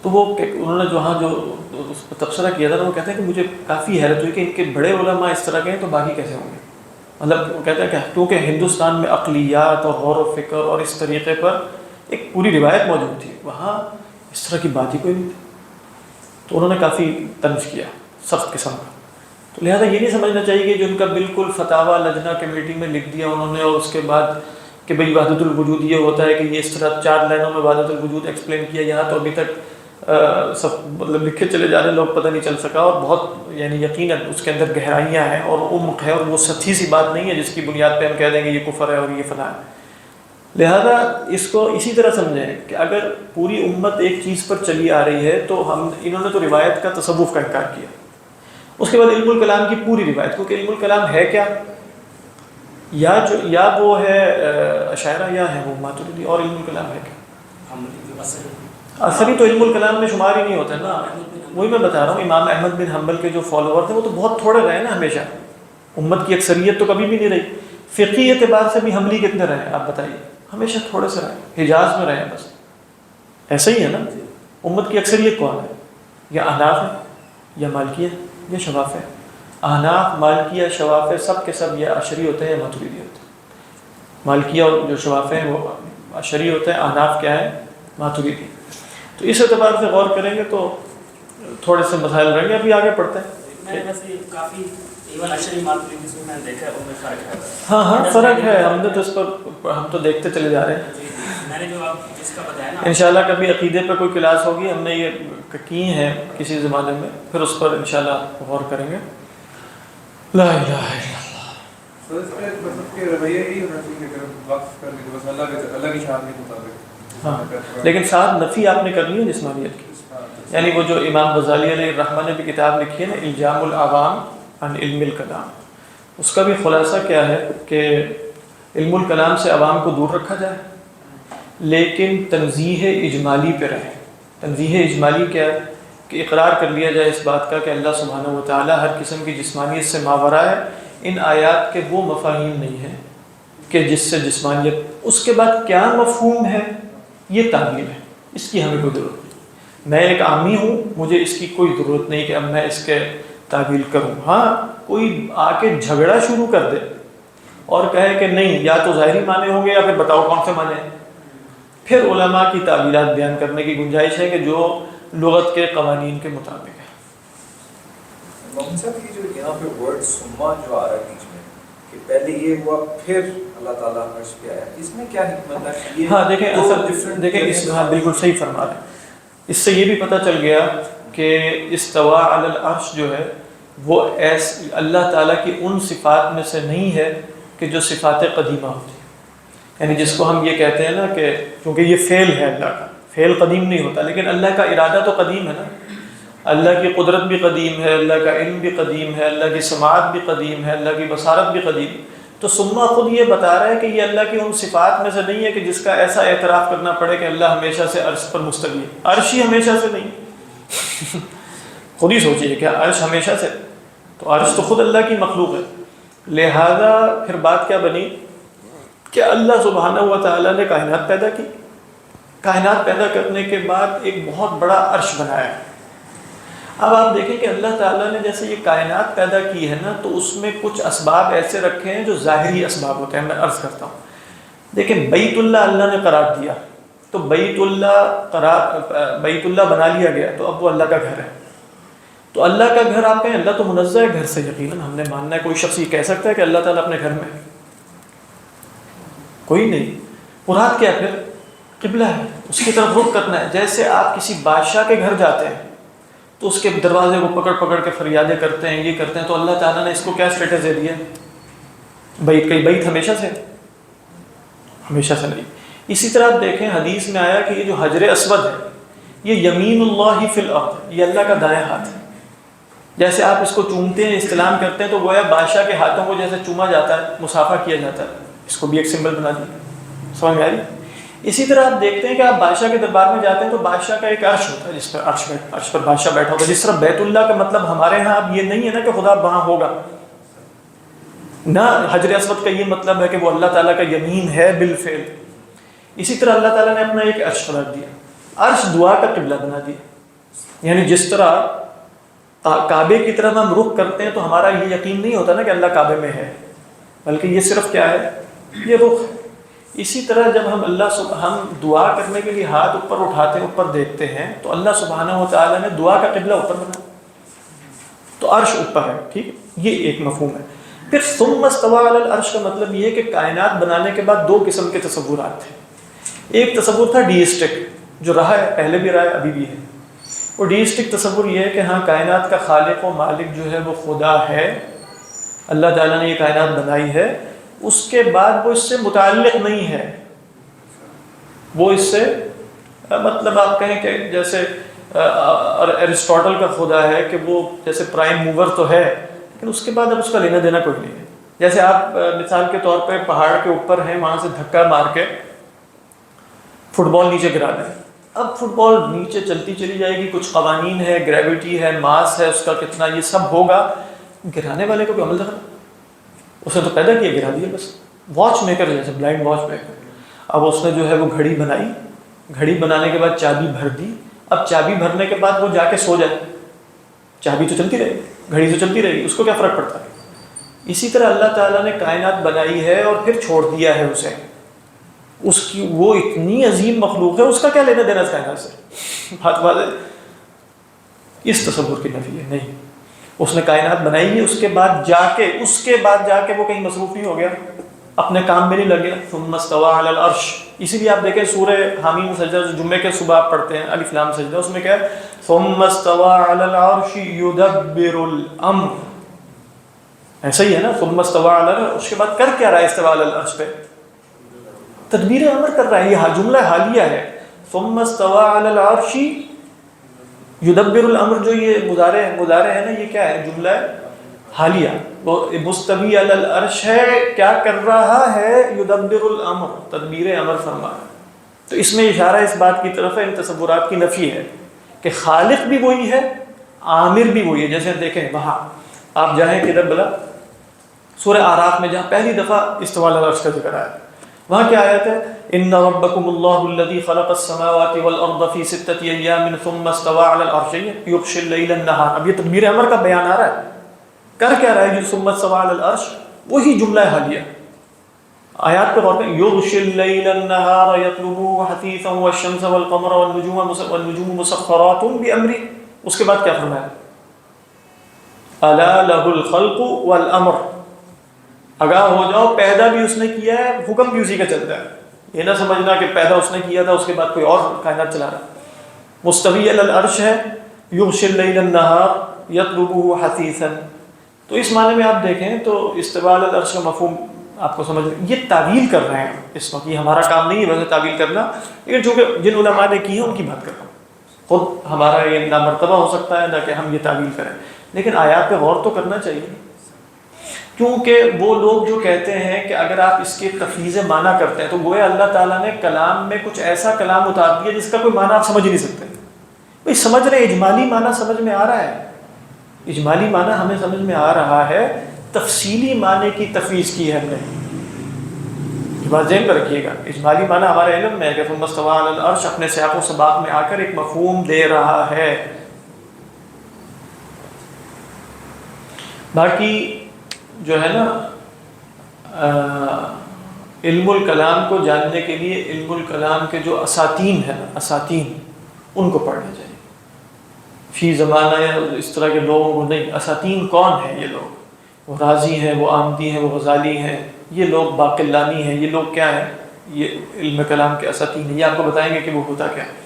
تو وہ انہوں نے جو وہاں جو تبصرہ کیا تھا نا، وہ کہتے ہیں کہ مجھے کافی حیرت ہوئی کہ ان کے بڑے علماء اس طرح کے ہیں تو باقی کیسے ہوں گے. مطلب وہ کہتے ہیں کہ کیونکہ ہندوستان میں عقلیات اور غور و فکر اور اس طریقے پر ایک پوری روایت موجود تھی، وہاں اس طرح کی بات ہی کوئی نہیں تھی. تو انہوں نے کافی طنز کیا سخت قسم کا. تو لہٰذا یہ نہیں سمجھنا چاہیے کہ جو ان کا بالکل فتاوی لجنہ کمیٹی میں لکھ دیا انہوں نے، اور اس کے بعد کہ بھئی وحدت الوجود یہ ہوتا ہے کہ یہ اس طرح 4 لائنوں میں وحدت الوجود ایکسپلین کیا. یہاں تو ابھی تک سب مطلب لکھے چلے جا رہے لوگ، پتہ نہیں چل سکا. اور بہت یعنی یقیناً اس کے اندر گہرائیاں ہیں اور عمق ہے، اور وہ سطحی سی بات نہیں ہے جس کی بنیاد پہ ہم کہہ دیں گے یہ کفر ہے اور یہ فلاں ہے. لہذا اس کو اسی طرح سمجھیں کہ اگر پوری امت ایک چیز پر چلی آ رہی ہے تو انہوں نے تو روایت کا تصوف کا انکار کیا، اس کے بعد علم الکلام کی پوری روایت، کیونکہ علم الکلام ہے کیا، یا وہ ہے اشاعرہ یا ہے وہ ماتریدی، اور علم الکلام ہے کیا؟ اثری تو علم الکلام میں شمار ہی نہیں ہوتا نا، وہی میں بتا رہا ہوں، امام احمد بن حنبل کے جو فالوور تھے وہ تو بہت تھوڑے رہے نا ہمیشہ، امت کی اکثریت تو کبھی بھی نہیں رہی، فقہی اعتبار سے بھی حنبلی کتنے رہے آپ بتائیے؟ ہمیشہ تھوڑے سے رہے، حجاز میں رہے بس، ایسا ہی ہے نا، امت کی اکثریت کون ہے؟ یا احناف ہے یا مالکیہ یا شوافیہ، احناف مالکیہ شوافیہ سب کے سب یا اشعری ہوتے ہیں یا ماتریدی ہوتے ہیں، مالکیہ اور جو شوافیہ ہیں وہ اشعری ہوتے ہیں، احناف کیا ہے؟ ماتریدی۔ تو اس اعتبار سے غور کریں گے تو تھوڑے سے مسائل رہیں گے، ابھی آگے پڑھتے ہیں۔ میں ویسے کافی ایون اشعری ماتریدی سے میں دیکھا ہے ان میں فرق ہے، ہاں فرق ہے، ہم نے تو اس پر ہم تو دیکھتے چلے جا رہے ہیں۔ میں نے جو آپ جس کا بتایا نا، انشاءاللہ کبھی عقیدے پہ کوئی کلاس ہوگی، ہم نے یہ کی ہیں کسی زمانے میں، پھر اس پر انشاءاللہ غور کریں گے۔ لا الہ الا اللہ۔ تو اس پہ مطلب کہ رویہ یہی ہونا چاہیے کہ وقف کر کے بس اللہ کی شان کے مطابق، ہاں لیکن ساتھ نفی آپ نے کرنی ہے جسمانیت کی، یعنی وہ جو امام غزالی علیہ الرحمہ نے بھی کتاب لکھی ہے نا الجام العوام عن علم الکلام، اس کا بھی خلاصہ کیا ہے کہ علم الکلام سے عوام کو دور رکھا جائے، لیکن تنزیہ اجمالی پہ رہے۔ تنزیہ اجمالی کیا ہے؟ کہ اقرار کر لیا جائے اس بات کا کہ اللہ سبحانہ و تعالیٰ ہر قسم کی جسمانیت سے ماورا ہے، ان آیات کے وہ مفاہیم نہیں ہیں کہ جس سے جسمانیت، اس کے بعد کیا مفہوم ہے یہ تعبیر ہے، اس کی ہمیں کوئی ضرورت نہیں، میں ایک عامی ہوں، مجھے اس کی کوئی ضرورت نہیں کہ اب میں اس کے تعبیر کروں۔ ہاں کوئی آ کے جھگڑا شروع کر دے اور کہے کہ نہیں یا تو ظاہری معنی ہوں گے یا پھر بتاؤ کون سے معنی ہیں، پھر علماء کی تعبیرات بیان کرنے کی گنجائش ہے کہ جو لغت کے قوانین کے مطابق ہے۔ محمد صاحب کی جو یہاں پہ ورڈ سما جو آ رہا ہے بیچ میں کہ پہلے یہ ہوا پھر اللہ تعالیٰ عرش پہ آیا، اس میں کیا حکمت ہے؟ ہاں دیکھیں اصل دیکھیں اس، ہاں بالکل صحیح فرما رہے ہیں، اس سے یہ بھی پتہ چل گیا کہ استوا علی العرش جو ہے وہ اللہ تعالیٰ کی ان صفات میں سے نہیں ہے کہ جو صفات قدیمہ ہوتی ہیں، یعنی جس کو ہم یہ کہتے ہیں نا کہ کیونکہ یہ فعل ہے اللہ کا، فعل قدیم نہیں ہوتا، لیکن اللہ کا ارادہ تو قدیم ہے نا، اللہ کی قدرت بھی قدیم ہے، اللہ کا علم بھی قدیم ہے، اللہ کی سماعت بھی قدیم ہے، اللہ کی بصارت بھی قدیم، تو سما خود یہ بتا رہا ہے کہ یہ اللہ کی ان صفات میں سے نہیں ہے کہ جس کا ایسا اعتراف کرنا پڑے کہ اللہ ہمیشہ سے عرش پر مستوی ہے، عرش ہی ہمیشہ سے نہیں خود ہی سوچیے کہ عرش ہمیشہ سے، تو عرش تو خود اللہ کی مخلوق ہے، لہذا پھر بات کیا بنی کہ اللہ سبحانہ و تعالیٰ نے کائنات پیدا کی، کائنات پیدا کرنے کے بعد ایک بہت بڑا عرش بنایا۔ اب آپ دیکھیں کہ اللہ تعالیٰ نے جیسے یہ کائنات پیدا کی ہے نا، تو اس میں کچھ اسباب ایسے رکھے ہیں جو ظاہری اسباب ہوتے ہیں، میں عرض کرتا ہوں، دیکھیں بیت اللہ اللہ نے قرار دیا، تو بیت اللہ بنا لیا گیا، تو اب وہ اللہ کا گھر ہے، تو اللہ کا گھر آپ کہیں اللہ تو منزہ ہے گھر سے، یقیناً ہم نے ماننا ہے، کوئی شخص یہ کہہ سکتا ہے کہ اللہ تعالیٰ اپنے گھر میں ہے؟ کوئی نہیں۔ مراد کیا پھر؟ قبلہ ہے، اس کی طرف رخ کرنا ہے۔ جیسے آپ کسی بادشاہ کے گھر جاتے ہیں تو اس کے دروازے کو پکڑ پکڑ کے فریادیں کرتے ہیں، یہ کرتے ہیں، تو اللہ تعالیٰ نے اس کو کیا اسٹیٹس دے دیا؟ بیت، کئی بیت ہمیشہ سے، ہمیشہ سے نہیں۔ اسی طرح آپ دیکھیں حدیث میں آیا کہ یہ جو حجر اسود ہے یہ یمین اللہ فی الارض، یہ اللہ کا دائیں ہاتھ ہے، جیسے آپ اس کو چومتے ہیں، استلام کرتے ہیں، تو گویا بادشاہ کے ہاتھوں کو جیسے چوما جاتا ہے، مصافحہ کیا جاتا ہے، اس کو بھی ایک سمبل بنا دیا، سمجھ میں آ رہی؟ اسی طرح آپ دیکھتے ہیں کہ آپ بادشاہ کے دربار میں جاتے ہیں تو بادشاہ کا ایک عرش ہوتا ہے جس پر عرش پر بادشاہ بیٹھا ہوتا ہے، جس طرح بیت اللہ کا مطلب ہمارے ہاں اب یہ نہیں ہے نا کہ خدا وہاں ہوگا، نہ حجر اسود کا یہ مطلب ہے کہ وہ اللہ تعالیٰ کا یمین ہے بالفعل۔ اسی طرح اللہ تعالیٰ نے اپنا ایک عرش قرار دیا، عرش دعا کا قبلہ بنا دیا، یعنی جس طرح کعبے کی طرف ہم رخ کرتے ہیں تو ہمارا یہ یقین نہیں ہوتا نا کہ اللہ کعبے میں ہے، بلکہ یہ صرف کیا ہے؟ یہ رخ ہے۔ اسی طرح جب ہم دعا کرنے کے لیے ہاتھ اوپر اٹھاتے ہیں، اوپر دیکھتے ہیں، تو اللہ سبحانہ و تعالیٰ نے دعا کا قبلہ اوپر بنا، تو عرش اوپر ہے، ٹھیک، یہ ایک مفہوم ہے۔ پھر ثم استوى علی العرش کا مطلب یہ ہے کہ کائنات بنانے کے بعد دو قسم کے تصورات تھے۔ ایک تصور تھا ڈیسٹک، جو رہا ہے، پہلے بھی رہا ہے، ابھی بھی ہے۔ اور ڈیسٹک تصور یہ ہے کہ ہاں کائنات کا خالق و مالک جو ہے وہ خدا ہے، اللہ تعالیٰ نے یہ کائنات بنائی ہے، اس کے بعد وہ اس سے متعلق نہیں ہے، وہ اس سے مطلب آپ کہیں کہ جیسے ایرسٹاٹل کا خدا ہے کہ وہ جیسے پرائم موور تو ہے لیکن اس کے بعد اب اس کا لینا دینا کوئی نہیں ہے. جیسے آپ مثال کے طور پہ پہاڑ کے اوپر ہیں، وہاں سے دھکا مار کے فٹ بال نیچے گرا دیں. اب فٹ بال نیچے چلتی چلی جائے گی، کچھ قوانین ہے، گریوٹی ہے، ماس ہے اس کا کتنا، یہ سب ہوگا. گرانے والے کو کوئی عمل دخل، اس نے تو پیدا کیا، گرا دیا بس. واچ میکر جیسے بلائنڈ واچ میکر، اب اس نے جو ہے وہ گھڑی بنائی، گھڑی بنانے کے بعد چابی بھر دی. اب چابی بھرنے کے بعد وہ جا کے سو جائے، چابی تو چلتی رہے گی، گھڑی تو چلتی رہے گی، اس کو کیا فرق پڑتا ہے. اسی طرح اللہ تعالیٰ نے کائنات بنائی ہے اور پھر چھوڑ دیا ہے اسے. اس کی وہ اتنی عظیم مخلوق ہے، اس کا کیا لینا دینا اس کائنات سے. بات واضح. اس تصور کی نفی ہے نہیں. اس نے کائنات بنائی ہے، اس کے بعد جا کے وہ کہیں مصروف نہیں ہو گیا، اپنے کام میں نہیں لگ گیا. ثم استوى على العرش. اسی لیے آپ دیکھیں سورہ حامیم سجدہ جمعے کے صبح آپ پڑھتے ہیں الف لام سجدہ، اس میں کیا ہے، ثم استوى على العرش يدبر الامر. ایسا ہی ہے نا، ثم استوى على العرش، اس کے بعد کر کیا رہا ہے استوى على العرش پہ؟ تدبیر امر کر رہا ہے. یہ جملہ حالیہ ہے. ثم استوى على العرش يدبر الامر، جو یہ مضارع ہے نا، یہ کیا ہے؟ جملہ حالیہ. وہ مستوی علی العرش ہے، کیا کر رہا ہے؟ یدبر الامر، تدبیر امر فرما. تو اس میں اشارہ اس بات کی طرف ہے، ان تصورات کی نفی ہے کہ خالق بھی وہی ہے، عامر بھی وہی ہے. جیسے دیکھیں وہاں آپ جائیں کدھر بلا، سورہ اعراف میں جہاں پہلی دفعہ استواء علی العرش کا ذکر آیا، وہاں کیا آیت ہے؟ ان ربکم اللہ الذی خلق السماوات والارض فی ستۃ ایام ثم استوى علی العرش یغشی اللیل النہار. اب یہ تدبیر امر کا بیان آ رہا ہے. کر کیا رہا ہے جو ثم استوى علی العرش؟ وہی جملہ حالیہ. آیات پہ غور کریں، یغشی اللیل النہار یطلبوه حثیثا والشمس والقمر والنجوم مسخرات بامرہ. اس کے بعد کیا فرمایا؟ الا لہ الخلق والامر. آگاہ ہو جاؤ، پیدا بھی اس نے کیا ہے، حکم بھی اسی کا چلتا ہے. یہ نہ سمجھنا کہ پیدا اس نے کیا تھا اس کے بعد کوئی اور کائنات چلا رہا. مستوی علی العرش ہے، یغشی اللیل النہار یطلبوه حثیثا. تو اس معنی میں آپ دیکھیں تو استواء علی العرش کا مفہوم آپ کو سمجھ رہے ہیں. یہ تعویل کر رہے ہیں اس وقت، یہ ہمارا کام نہیں ہے ویسے تعویل کرنا، لیکن چونکہ جن علماء نے کی ہے ان کی بات کر رہا ہوں. خود ہمارا یہ نامرتبہ ہو سکتا ہے نہ کہ ہم یہ تعویل کریں، لیکن آیات پہ غور تو کرنا چاہیے. کیونکہ وہ لوگ جو کہتے ہیں کہ اگر آپ اس کے تفویض معنی کرتے ہیں تو گویا اللہ تعالیٰ نے کلام میں کچھ ایسا کلام اتار دیا جس کا کوئی معنی آپ سمجھ نہیں سکتے. بھائی سمجھ رہے، اجمالی معنی سمجھ میں آ رہا ہے، اجمالی معنی ہمیں سمجھ میں آ رہا ہے، تفصیلی معنی کی تفویض کی ہے ہم نے. یہ بات ذہن میں رکھیے گا. اجمالی معنی ہمارے علم میں ہے کہ ثم استوى علی العرش اپنے سیاق و سباق میں آ کر ایک مفہوم دے رہا ہے. باقی جو ہے نا علم الکلام کو جاننے کے لیے علم الکلام کے جو اساتین ہیں، اساتین ان کو پڑھنا چاہیے. فی زمانہ یا اس طرح کے لوگوں کو نہیں. اساتین کون ہیں؟ یہ لوگ، وہ رازی ہیں، وہ آمدی ہیں، وہ غزالی ہیں، یہ لوگ باقلانی ہیں. یہ لوگ کیا ہیں؟ یہ علم کلام کے اساتین ہیں. یہ آپ کو بتائیں گے کہ وہ ہوتا کیا ہے.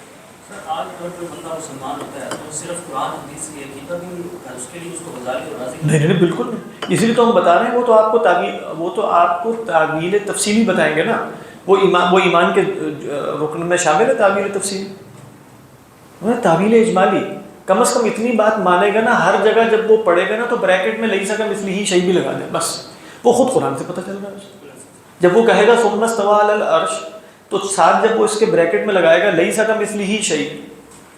آج کل جو بندہ مسلمان ہوتا ہے تو صرف قرآن حدیث کی حقیقت نہیں، اس کے لیے اس کو غزالی اور رازی نہیں بالکل نہیں. اسی لیے تو ہم بتا رہے ہیں، وہ تو آپ کو تعویل تفصیلی بتائیں گے نا. وہ ایمان کے رکن میں شامل ہے تعویل تفصیلی. تعویل اجمالی کم از کم اتنی بات مانے گا نا، ہر جگہ جب وہ پڑھے گا نا تو بریکٹ میں لیس کا مثلہ شیء بھی لگا دے، بس وہ خود قرآن سے پتہ چل رہا ہے. جب وہ کہے گا ثم استوى علی العرش تو ساتھ جب وہ اس کے بریکٹ میں لگائے گا لیس کا مثلہ شیء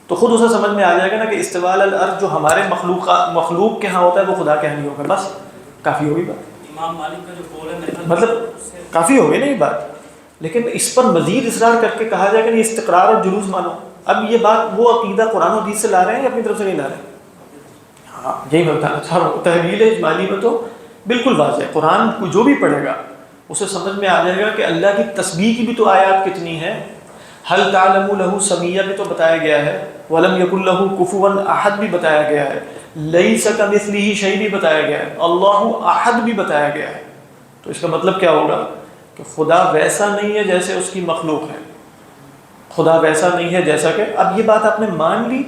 تو خود اسے سمجھ میں آ جائے گا نا کہ استواء علی العرش جو ہمارے مخلوق کے ہاں ہوتا ہے وہ خدا کے ہاں نہیں ہوگا. بس کافی ہوگی بات. امام مالک کا جو قول ہے مطلب کافی ہوگی نا یہ بات. لیکن اس پر مزید اصرار کر کے کہا جائے کہ یہ استقرار اور جلوس مانو. اب یہ بات وہ عقیدہ قرآن و حدیث سے لا رہے ہیں یا اپنی طرف سے نہیں لا رہے ہیں؟ ہاں یہی میں بتانا چاہ رہا ہوں. تحویل اجمالی میں تو بالکل واضح ہے. قرآن کو جو بھی پڑھے گا اسے سمجھ میں آ جائے گا کہ اللہ کی تسبیح کی بھی تو آیات کتنی ہیں. حل تعلم له سمیہ بھی تو بتایا گیا ہے، ولم یکن له کفوا احد بھی بتایا گیا ہے، لیس کمثلہ شیء بھی بتایا گیا ہے، اللہ احد بھی بتایا گیا ہے. تو اس کا مطلب کیا ہوگا کہ خدا ویسا نہیں ہے جیسے اس کی مخلوق ہے. خدا ویسا نہیں ہے جیسا کہ. اب یہ بات آپ نے مان لی،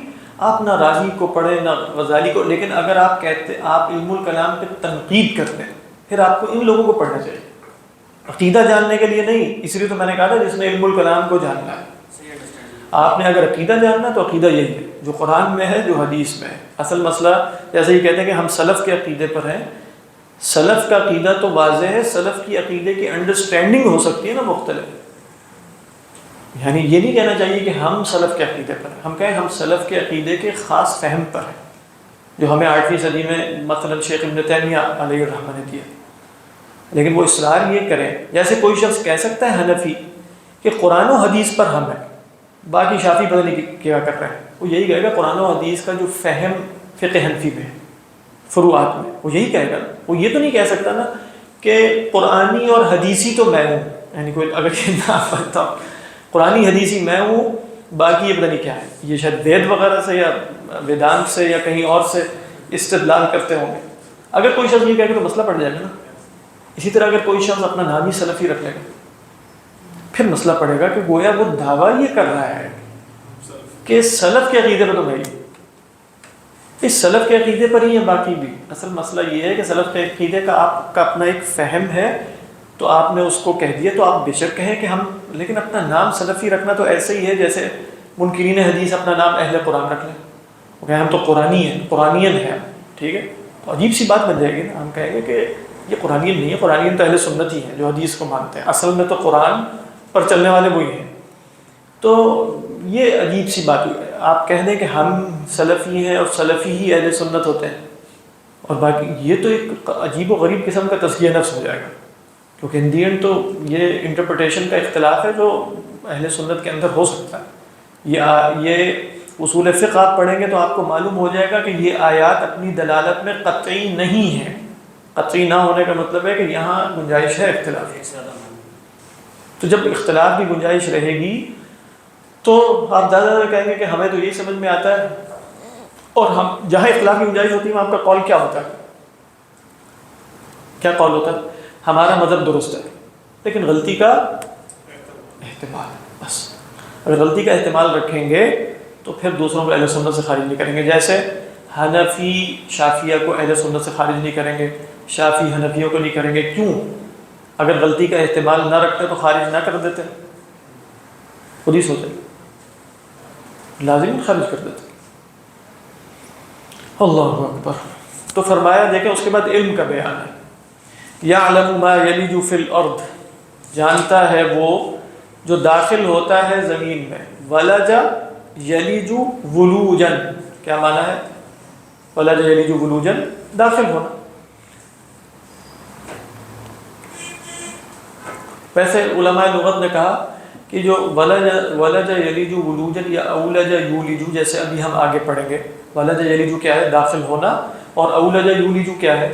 آپ نہ رازی کو پڑھیں نہ غزالی کو. لیکن اگر آپ کہتے آپ علم الکلام پہ تنقید کرتے ہیں پھر آپ کو ان لوگوں کو پڑھنا چاہیے، عقیدہ جاننے کے لیے نہیں. اس لیے تو میں نے کہا تھا جس نے علم الکلام کو جاننا ہے آپ نے اگر عقیدہ جاننا تو عقیدہ یہی ہے جو قرآن میں ہے، جو حدیث میں ہے۔ اصل مسئلہ جیسے ہی کہتے ہیں کہ ہم سلف کے عقیدے پر ہیں، سلف کا عقیدہ تو واضح ہے، سلف کی عقیدے کی انڈرسٹینڈنگ ہو سکتی ہے نا مختلف، یعنی یہ نہیں کہنا چاہیے کہ ہم سلف کے عقیدے پر ہیں، ہم کہیں ہم سلف کے عقیدے کے خاص فہم پر ہیں جو ہمیں 8ویں صدی میں مثلا شیخ ابن تیمیہ علیہ الرحمہ نے دیا۔ لیکن وہ اصرار یہ کریں، جیسے کوئی شخص کہہ سکتا ہے حنفی کہ قرآن و حدیث پر ہم ہیں، باقی شافعی پتہ نہیں کیا کر رہے ہیں، وہ یہی کہے گا قرآن و حدیث کا جو فہم فقہ حنفی میں ہے، فروعات میں، وہ یہی کہے گا۔ وہ یہ تو نہیں کہہ سکتا نا کہ قرآنی اور حدیثی تو میں ہوں، یعنی کوئی اگر یہ نہ پڑھتا ہوں قرآنی حدیثی میں ہوں، باقی یہ پتہ نہیں کیا ہے، یہ شاید وید وغیرہ سے یا ویدانت سے یا کہیں اور سے استدلال کرتے ہوں گے۔ اگر کوئی شخص یہ کہے گا تو مسئلہ پڑ جائے گا نا۔ اسی طرح اگر کوئی شخص اپنا نام ہی سلفی رکھ لے گا پھر مسئلہ پڑے گا کہ گویا وہ دعویٰ یہ کر رہا ہے کہ سلف کے عقیدے پر تو میں ہی، اس سلف کے عقیدے پر ہی ہے، باقی بھی۔ اصل مسئلہ یہ ہے کہ سلف کے عقیدے کا آپ کا اپنا ایک فہم ہے تو آپ نے اس کو کہہ دیا تو آپ بے شک کہیں کہ ہم، لیکن اپنا نام سلفی رکھنا تو ایسے ہی ہے جیسے منکرین حدیث اپنا نام اہل قرآن رکھ لیں، وہ کہیں ہم تو قرآنی ہیں، قرآنین ہیں، ٹھیک ہے، تو عجیب سی بات بن جائے گی نا۔ ہم کہیں گے کہ یہ قرآنین نہیں ہے، قرآنین تو اہل سنت ہی ہیں جو حدیث کو مانتے ہیں، اصل میں تو قرآن پر چلنے والے وہی ہیں۔ تو یہ عجیب سی بات ہوئی ہے، آپ کہہ دیں کہ ہم سلفی ہیں اور سلفی ہی اہل سنت ہوتے ہیں، اور باقی یہ تو ایک عجیب و غریب قسم کا تزکیہ نفس ہو جائے گا، کیونکہ ان دی اینڈ تو یہ انٹرپریٹیشن کا اختلاف ہے جو اہل سنت کے اندر ہو سکتا ہے۔ یہ اصول فقہ آپ پڑھیں گے تو آپ کو معلوم ہو جائے گا کہ یہ آیات اپنی دلالت میں قطعی نہیں ہیں۔ قطعی نہ ہونے کا مطلب ہے کہ یہاں گنجائش ہے اختلاف کی، تو جب اختلاف کی گنجائش رہے گی تو آپ زیادہ کہیں گے کہ ہمیں تو یہی سمجھ میں آتا ہے، اور ہم جہاں اختلاف کی گنجائش ہوتی ہے وہاں آپ کا قول کیا ہوتا ہے؟ کیا قول ہوتا ہے؟ ہمارا مذہب درست ہے لیکن غلطی کا احتمال، بس۔ اگر غلطی کا احتمال رکھیں گے تو پھر دوسروں کو اہل سنت سے خارج نہیں کریں گے، جیسے حنفی شافعیہ کو اہل سنت سے خارج نہیں کریں گے، شافعی حنفیوں کو نہیں کریں گے۔ کیوں؟ اگر غلطی کا احتمال نہ رکھتے تو خارج نہ کر دیتے، خود ہی سوچے، لازم خارج کر دیتے۔ اللہ اکبر۔ تو فرمایا دیکھیں اس کے بعد علم کا بیان ہے، یعلم ما یلج فی الارض، جانتا ہے وہ جو داخل ہوتا ہے زمین میں، ولج یلج ولوجا، کیا معنی ہے؟ ولج یلج ولوجا، داخل ہونا۔ ویسے علماء لغت نے کہا کہ جو ولج یلج ولوجا یا اولج یولج، جیسے ابھی ہم آگے پڑھیں گے، ولج یلج کیا ہے؟ داخل ہونا، اور اولج یولج کیا ہے؟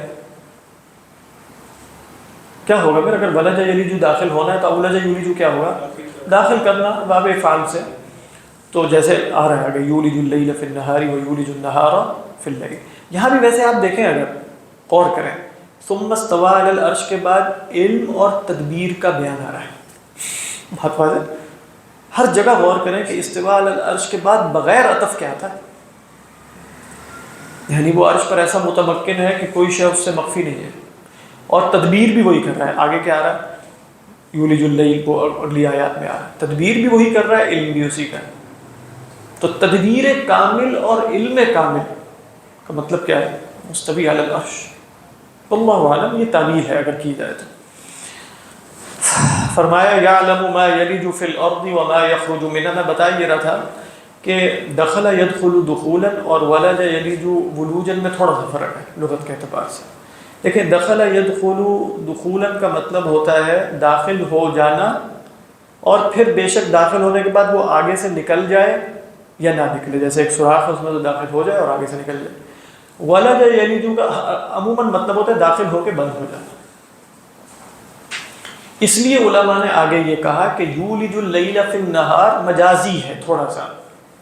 کیا ہوگا پھر اگر ولج یلج داخل ہونا ہے تو اولج یولج کیا ہوگا؟ داخل کرنا، باب فعل سے۔ تو جیسے آ رہا ہے یولج اللیل فی النہار ویولج النہار فی اللیل، یہاں بھی ویسے آپ دیکھیں اگر غور کریں، ثم استوى علی العرش کے بعد علم اور تدبیر کا بیان آ رہا ہے، بہت واضح۔ ہر جگہ غور کریں کہ استواء علی العرش کے بعد بغیر عطف کیا آتا ہے، یعنی وہ عرش پر ایسا متمکن ہے کہ کوئی شے اس سے مخفی نہیں ہے، اور تدبیر بھی وہی کر رہا ہے۔ آگے کیا آ رہا ہے؟ یولج اللیل، وہ اگلی آیات میں آ رہا ہے، تدبیر بھی وہی کر رہا ہے، علم بھی اسی کا ہے۔ تو تدبیر کامل اور علم کامل کا مطلب کیا ہے؟ مستوی علی العرش۔ اللہ عالم، یہ تعمیل ہے اگر کی جائے تو۔ فرمایا یعلم ما یلج فی الارض وما یخرج منها، میں بتا یہ رہا تھا کہ دخل یدخل دخولا اور ولج یلج ولوجا میں تھوڑا سا فرق ہے لغت کے اعتبار سے۔ دیکھیں دخل یدخل دخولا کا مطلب ہوتا ہے داخل ہو جانا، اور پھر بے شک داخل ہونے کے بعد وہ آگے سے نکل جائے یا نہ نکلے، جیسے ایک سوراخ ہے اس میں تو داخل ہو جائے اور آگے سے نکل جائے۔ ولج یلج کا عموماً مطلب ہوتا ہے داخل ہو کے بند ہو جانا۔ اس لیے علماء نے آگے یہ کہا کہ یولج اللیل فی النہار مجازی ہے، تھوڑا سا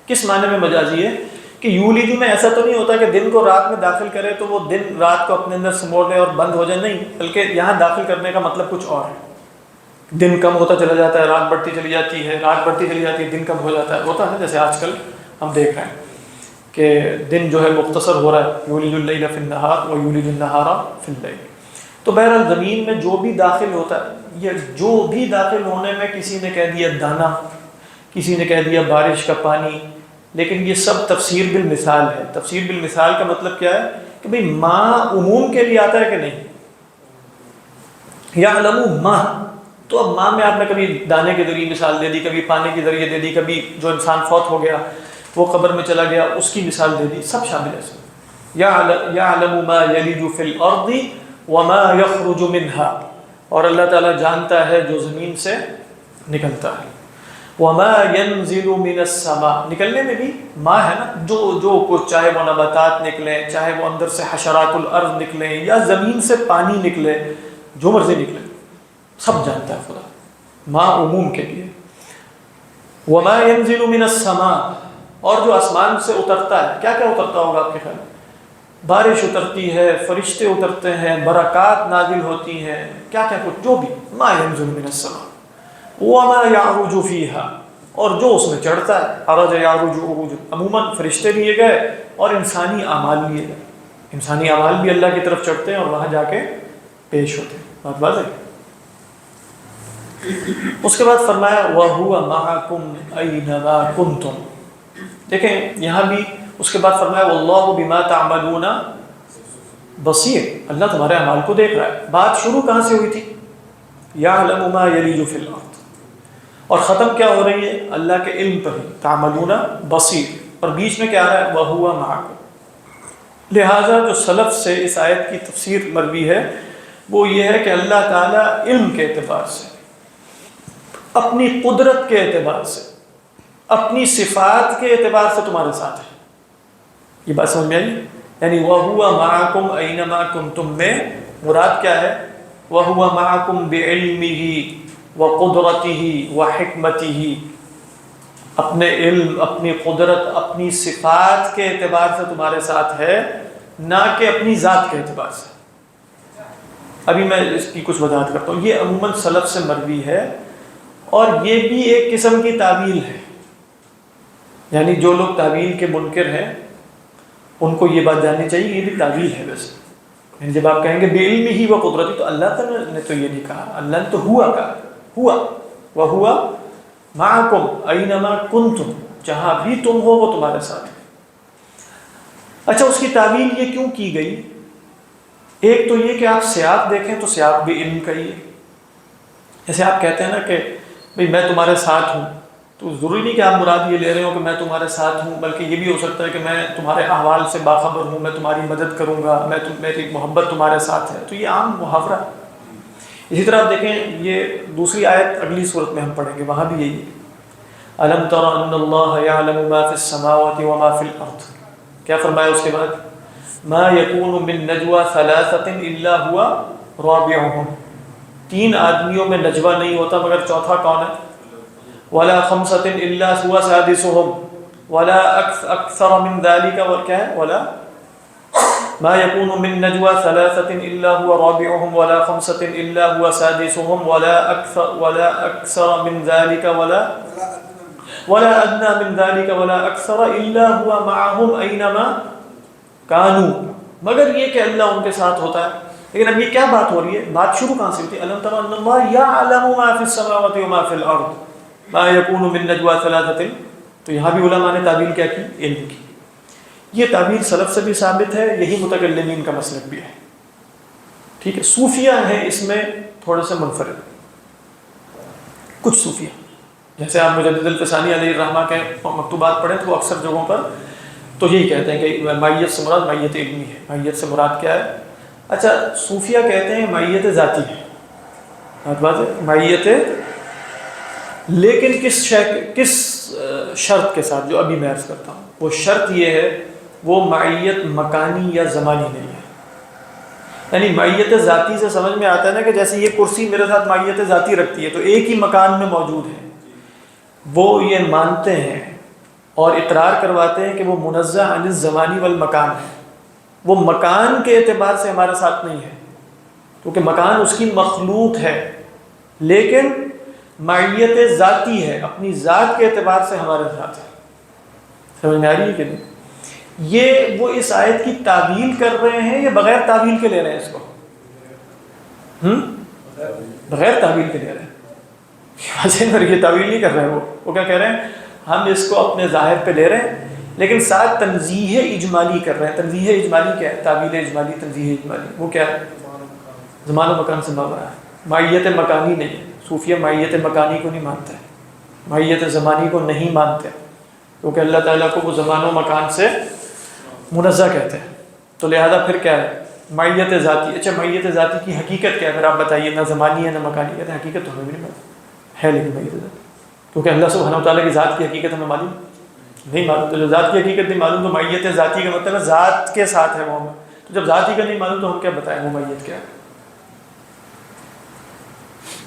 کس معنی میں مجازی ہے کہ یولج میں ایسا تو نہیں ہوتا کہ دن کو رات میں داخل کرے تو وہ دن رات کو اپنے اندر سموڑ لے اور بند ہو جائے، نہیں، بلکہ یہاں داخل کرنے کا مطلب کچھ اور ہے۔ دن کم ہوتا چلا جاتا ہے، رات بڑھتی چلی جاتی ہے، رات بڑھتی چلی جاتی ہے، دن کم ہو جاتا ہے، ہوتا ہے نا، جیسے آج کل ہم دیکھ رہے ہیں کہ دن جو ہے مختصر ہو رہا ہے، یولج اللیل فی النہار و یولج النہار فی اللیل۔ تو بہرحال زمین میں جو بھی داخل ہوتا ہے، یا جو بھی داخل ہونے میں کسی نے کہہ دیا دانا، کسی نے کہہ دیا بارش کا پانی، لیکن یہ سب تفسیر بالمثال ہے۔ تفسیر بالمثال کا مطلب کیا ہے کہ بھئی ماں عموم کے لیے آتا ہے کہ نہیں؟ یعلم ماں، تو اب ماں میں آپ نے کبھی دانے کے ذریعے مثال دے دی، کبھی پانی کے ذریعے دے دی، کبھی جو انسان فوت ہو گیا وہ قبر میں چلا گیا اس کی مثال دے دی، سب شامل ہے اس میں۔ یعلم ما یلج فی الارض وما یخرج منها، اور اللہ تعالیٰ جانتا ہے جو زمین سے نکلتا ہے۔ وما ينزل من السماء، نکلنے میں بھی ماں ہے نا، جو کچھ چاہے وہ نباتات نکلیں، چاہے وہ اندر سے حشرات الارض نکلیں، یا زمین سے پانی نکلے، جو مرضی نکلے، سب جانتا ہے خدا، ماں عموم کے لیے۔ وما ينزل من السماء، اور جو آسمان سے اترتا ہے، کیا کیا اترتا ہوگا آپ کے خیال میں؟ بارش اترتی ہے، فرشتے اترتے ہیں، برکات نازل ہوتی ہیں، کیا کیا کچھ جو بھی، ما ينزل من السماء وما يعرج فيها، اور جو اس میں چڑھتا ہے، عرج يعرج عروج، عموماً فرشتے لیے گئے اور انسانی اعمال لیے گئے، انسانی اعمال بھی اللہ کی طرف چڑھتے ہیں اور وہاں جا کے پیش ہوتے ہیں، بات واضح۔ اس کے بعد فرمایا وَهُوَ مَعَكُمْ أَيْنَمَا كُنْتُمْ، دیکھیں یہاں بھی اس کے بعد فرمایا وَاللَّهُ بِمَا تَعْمَلُونَ بصیر، اللہ تمہارے اعمال کو دیکھ رہا ہے۔ بات شروع کہاں سے ہوئی تھی؟ یعلم ما یلج فی الارض، اور ختم کیا ہو رہی ہے؟ اللہ کے علم پر ہی، تعملون بصیر، اور بیچ میں کیا آ رہا ہے؟ وَهُوَ مَعَكُمْ۔ لہٰذا جو سلف سے اس آیت کی تفسیر مروی ہے وہ یہ ہے کہ اللہ تعالیٰ علم کے اعتبار سے، اپنی قدرت کے اعتبار سے، اپنی صفات کے اعتبار سے تمہارے ساتھ ہے۔ یہ بات سمجھ میں آئی؟ یعنی وَهُوَ مَعَكُمْ أَيْنَمَا كُنْتُمْ میں مراد کیا ہے؟ وَهُوَ مَعَكُمْ بِعِلْمِهِ وَقُدْرَتِهِ وَحِكْمَتِهِ، اپنے علم، اپنی قدرت، اپنی صفات کے اعتبار سے تمہارے ساتھ ہے، نہ کہ اپنی ذات کے اعتبار سے۔ ابھی میں اس کی کچھ وضاحت کرتا ہوں۔ یہ عموماً سلف سے مروی ہے، اور یہ بھی ایک قسم کی تعویل ہے، یعنی جو لوگ تعویل کے منکر ہیں ان کو یہ بات جاننی چاہیے، یہ بھی تعویل ہے ویسے۔ یعنی جب آپ کہیں گے بعلمہ و قدرتی، تو اللہ تعالیٰ نے تو یہ نہیں کہا، اللہ نے تو ہوا کہا، ہوا وہوا معکم اینما کنتم، جہاں بھی تم ہو وہ تمہارے ساتھ ہے۔ اچھا، اس کی تعویل یہ کیوں کی گئی؟ ایک تو یہ کہ آپ سیاق دیکھیں تو سیاق بھی علم کا ہی ہے۔ جیسے آپ کہتے ہیں نا کہ بھئی میں تمہارے ساتھ ہوں، تو ضروری نہیں کہ آپ مراد یہ لے رہے ہو کہ میں تمہارے ساتھ ہوں، بلکہ یہ بھی ہو سکتا ہے کہ میں تمہارے احوال سے باخبر ہوں، میں تمہاری مدد کروں گا، میری محبت تمہارے ساتھ ہے، تو یہ عام محاورہ ہے۔ اسی طرح آپ دیکھیں یہ دوسری آیت اگلی صورت میں ہم پڑھیں گے، وہاں بھی یہی ہے، الم تر ان اللہ یعلم ما فی السماوات وما فی الارض، کیا فرمایا اس کے بعد؟ ما یکون من نجوى ثلاثة الا هو رابعهم، 3 آدمیوں میں نجوہ نہیں ہوتا مگر چوتھا کون ہے؟ ولا 5 الا هو سادسهم ولا اکثر من ذلك، وکیا ہے؟ ولا ما يكون من نجوى 3 الا هو رابعهم ولا 5 الا هو سادسهم ولا اكثر من ذلك ولا ادنى من ذلك ولا اكثر الا هو معهم اينما كانوا، مگر یہ کہ اللہ ان کے ساتھ ہوتا ہے۔ لیکن اب یہ کیا بات ہو رہی ہے؟ بات شروع کہاں سے ہوتی ہے؟ الم تر ان اللہ يعلم ما في السماوات وما في الارض ما يكون من نجوى 3، تو یہاں بھی علماء نے تعبیر کیا کی؟ علم کی۔ یہ تعبیر سلف سے بھی ثابت ہے، یہی متکلمین کا مسلک بھی ہے، ٹھیک ہے۔ صوفیہ ہیں اس میں تھوڑے سے منفرد، کچھ صوفیہ، جیسے آپ مجدد الفسانی علیہ الرحمہ کے مکتوبات پڑھیں تو وہ اکثر جگہوں پر تو یہی کہتے ہیں کہ مائیت سے مراد مائیت علمی ہے۔ مائیت سے مراد کیا ہے؟ اچھا، صوفیہ کہتے ہیں مائیت ذاتی ہے، بات ہے مائیت، لیکن کس شرط کے ساتھ، جو ابھی میں عرض کرتا ہوں، وہ شرط یہ ہے وہ معیت مکانی یا زمانی نہیں ہے۔ یعنی معیت ذاتی سے سمجھ میں آتا ہے نا کہ جیسے یہ کرسی میرے ساتھ معیت ذاتی رکھتی ہے تو ایک ہی مکان میں موجود ہے، وہ یہ مانتے ہیں اور اقرار کرواتے ہیں کہ وہ منزہ عن الزمانی والمکان ہے، وہ مکان کے اعتبار سے ہمارے ساتھ نہیں ہے کیونکہ مکان اس کی مخلوق ہے، لیکن معیت ذاتی ہے، اپنی ذات کے اعتبار سے ہمارے ساتھ ہے۔ سمجھ میں آ رہی ہے کہ نہیں؟ یہ وہ اس آیت کی تعویل کر رہے ہیں یا بغیر تعویل کے لے رہے ہیں اس کو؟ بغیر تعویل کے لے رہے ہیں۔ یہ تعویل نہیں کر رہے ہیں، وہ کیا کہہ رہے ہیں، ہم اس کو اپنے ظاہر پہ لے رہے ہیں لیکن ساتھ تنزیہ اجمالی کر رہے ہیں۔ تنزیہ اجمالی کیا ہے؟ تعویل اجمالی، تنزیہ اجمالی وہ کیا ہے؟ زمان و مکان سے ماورا ہے، ماہیت مکانی نہیں ہے۔ صوفیہ ماہیت مکانی کو نہیں مانتے، ماہیت زمانی کو نہیں مانتے، کیونکہ اللہ تعالیٰ کو وہ زمان و مکان سے منزہ کہتے ہیں۔ تو لہذا پھر کیا ہے؟ ماہیت ذاتی۔ اچھا ماہیت ذاتی کی حقیقت کیا ہے؟ پھر آپ بتائیے، نہ زمانی ہے نہ مکانی ہے، حقیقت تو ہمیں بھی نہیں معلوم ہے، لیکن ماہیت ذاتی، کیونکہ اللہ سبحانہ و تعالیٰ کی ذات کی حقیقت ہمیں معلوم نہیں معلوم۔ تو جو ذات کی حقیقت نہیں معلوم تو ماہیت ذاتی کا مطلب ہے ذات کے ساتھ ہے وہ، تو جب ذات ہی کا نہیں معلوم تو ہم کیا بتائیں وہ ماہیت کیا ہے؟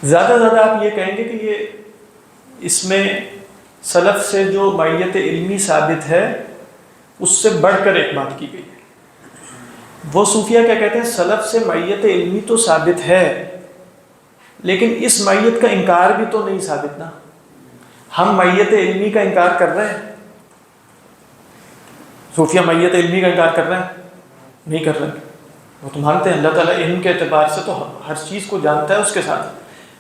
زیادہ زیادہ آپ یہ کہیں گے کہ یہ اس میں سلف سے جو ماہیت علمی ثابت ہے اس سے بڑھ کر ایک بات کی گئی ہے۔ وہ صوفیہ کیا کہتے ہیں؟ سلف سے ماہیت علمی تو ثابت ہے لیکن اس ماہیت کا انکار بھی تو نہیں ثابت نا، ہم ماہیت علمی کا انکار کر رہے ہیں، صوفیہ ماہیت علمی کا انکار کر رہے ہیں؟ نہیں کر رہے، وہ تو مانتے ہیں اللہ تعالیٰ علم کے اعتبار سے تو ہر چیز کو جانتا ہے اس کے ساتھ،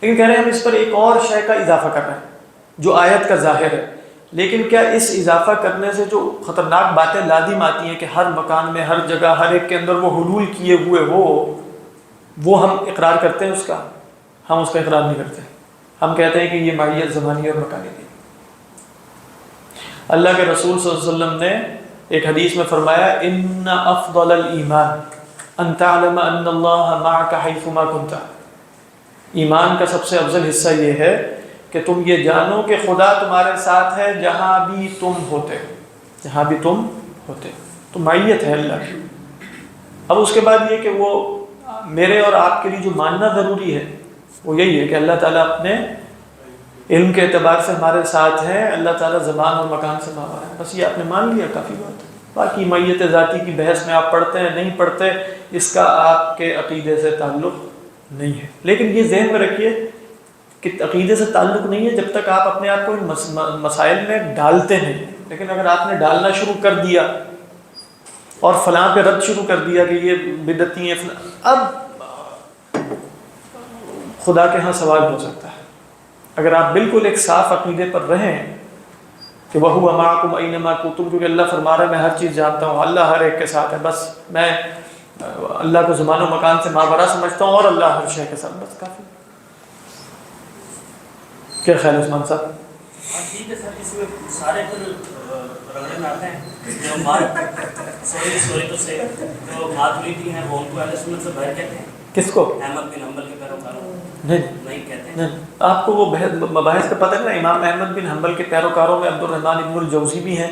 لیکن کہہ رہے ہیں ہم اس پر ایک اور شے کا اضافہ کر رہے ہیں جو آیت کا ظاہر ہے۔ لیکن کیا اس اضافہ کرنے سے جو خطرناک باتیں لازم آتی ہیں کہ ہر مکان میں، ہر جگہ، ہر ایک کے اندر وہ حلول کیے ہوئے وہ ہم اقرار کرتے ہیں اس کا؟ ہم اس کا اقرار نہیں کرتے، ہم کہتے ہیں کہ یہ ماہیت زمانی اور مکانی تھی۔ اللہ کے رسول صلی اللہ علیہ وسلم نے ایک حدیث میں فرمایا ان افضل الایمان ان تعلم ان اللہ معک حیثما کنت، ایمان کا سب سے افضل حصہ یہ ہے کہ تم یہ جانو کہ خدا تمہارے ساتھ ہے جہاں بھی تم ہوتے، جہاں بھی تم ہوتے، تو مائیت ہے اللہ کی۔ اب اس کے بعد یہ کہ وہ میرے اور آپ کے لیے جو ماننا ضروری ہے وہ یہی ہے کہ اللہ تعالیٰ اپنے علم کے اعتبار سے ہمارے ساتھ ہیں، اللہ تعالیٰ زمان اور مکان سے ماورا ہے، بس یہ آپ نے مان لیا کافی بات ہے۔ باقی مائیت ذاتی کی بحث میں آپ پڑھتے ہیں نہیں پڑھتے اس کا آپ کے عقیدے سے تعلق نہیں ہے، لیکن یہ ذہن میں رکھیے کہ عقیدے سے تعلق نہیں ہے جب تک آپ اپنے آپ کو ان مسائل میں ڈالتے نہیں، لیکن اگر آپ نے ڈالنا شروع کر دیا اور فلاں پہ رد شروع کر دیا کہ یہ بدعتی ہیں فلاں، اب خدا کے ہاں سوال ہو سکتا ہے۔ اگر آپ بالکل ایک صاف عقیدے پر رہیں کہ وَهُوَ مَعَكُمْ أَيْنَمَا كُنتُمْ، کیونکہ اللہ فرما رہا ہے میں ہر چیز جانتا ہوں، اللہ ہر ایک کے ساتھ ہے، بس میں اللہ کو زمان و مکان سے ماورا سمجھتا ہوں اور اللہ ہر شے کے ساتھ، بس کافی۔ کیا خیال ہے عثمان صاحب؟ ٹھیک ہے سر، اس میں سارے رگڑے میں آتے ہیں جو ماتریدی ہیں وہ ان کو اہل سنت سے باہر کہتے ہیں۔ کس کو؟ احمد بن حنبل کے پیروکاروں نہیں کہتے ہیں۔ نہیں، آپ کو وہ مباحث کا پتہ ہے نا، امام احمد بن حنبل کے پیروکاروں میں عبد الرحمن ابن الجوزی بھی ہیں،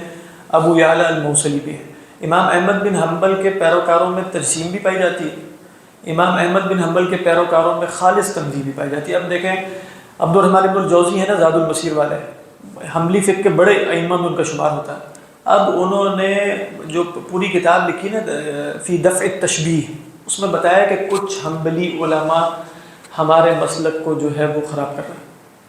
ابو یعلا الموصلی بھی ہیں۔ امام احمد بن حنبل کے پیروکاروں میں تجسیم بھی پائی جاتی ہے، امام احمد بن حنبل کے پیروکاروں میں خالص تنزیہ بھی پائی جاتی ہے۔ اب دیکھیں عبد الرحمن ابن الجوزی ہے نا، زاد المسیر والے، حنبلی فقہ کے بڑے ائمہ میں ان کا شمار ہوتا ہے۔ اب انہوں نے جو پوری کتاب لکھی نا فی دفع التشبیہ، اس میں بتایا کہ کچھ حنبلی علماء ہمارے مسلک کو جو ہے وہ خراب کر رہے ہیں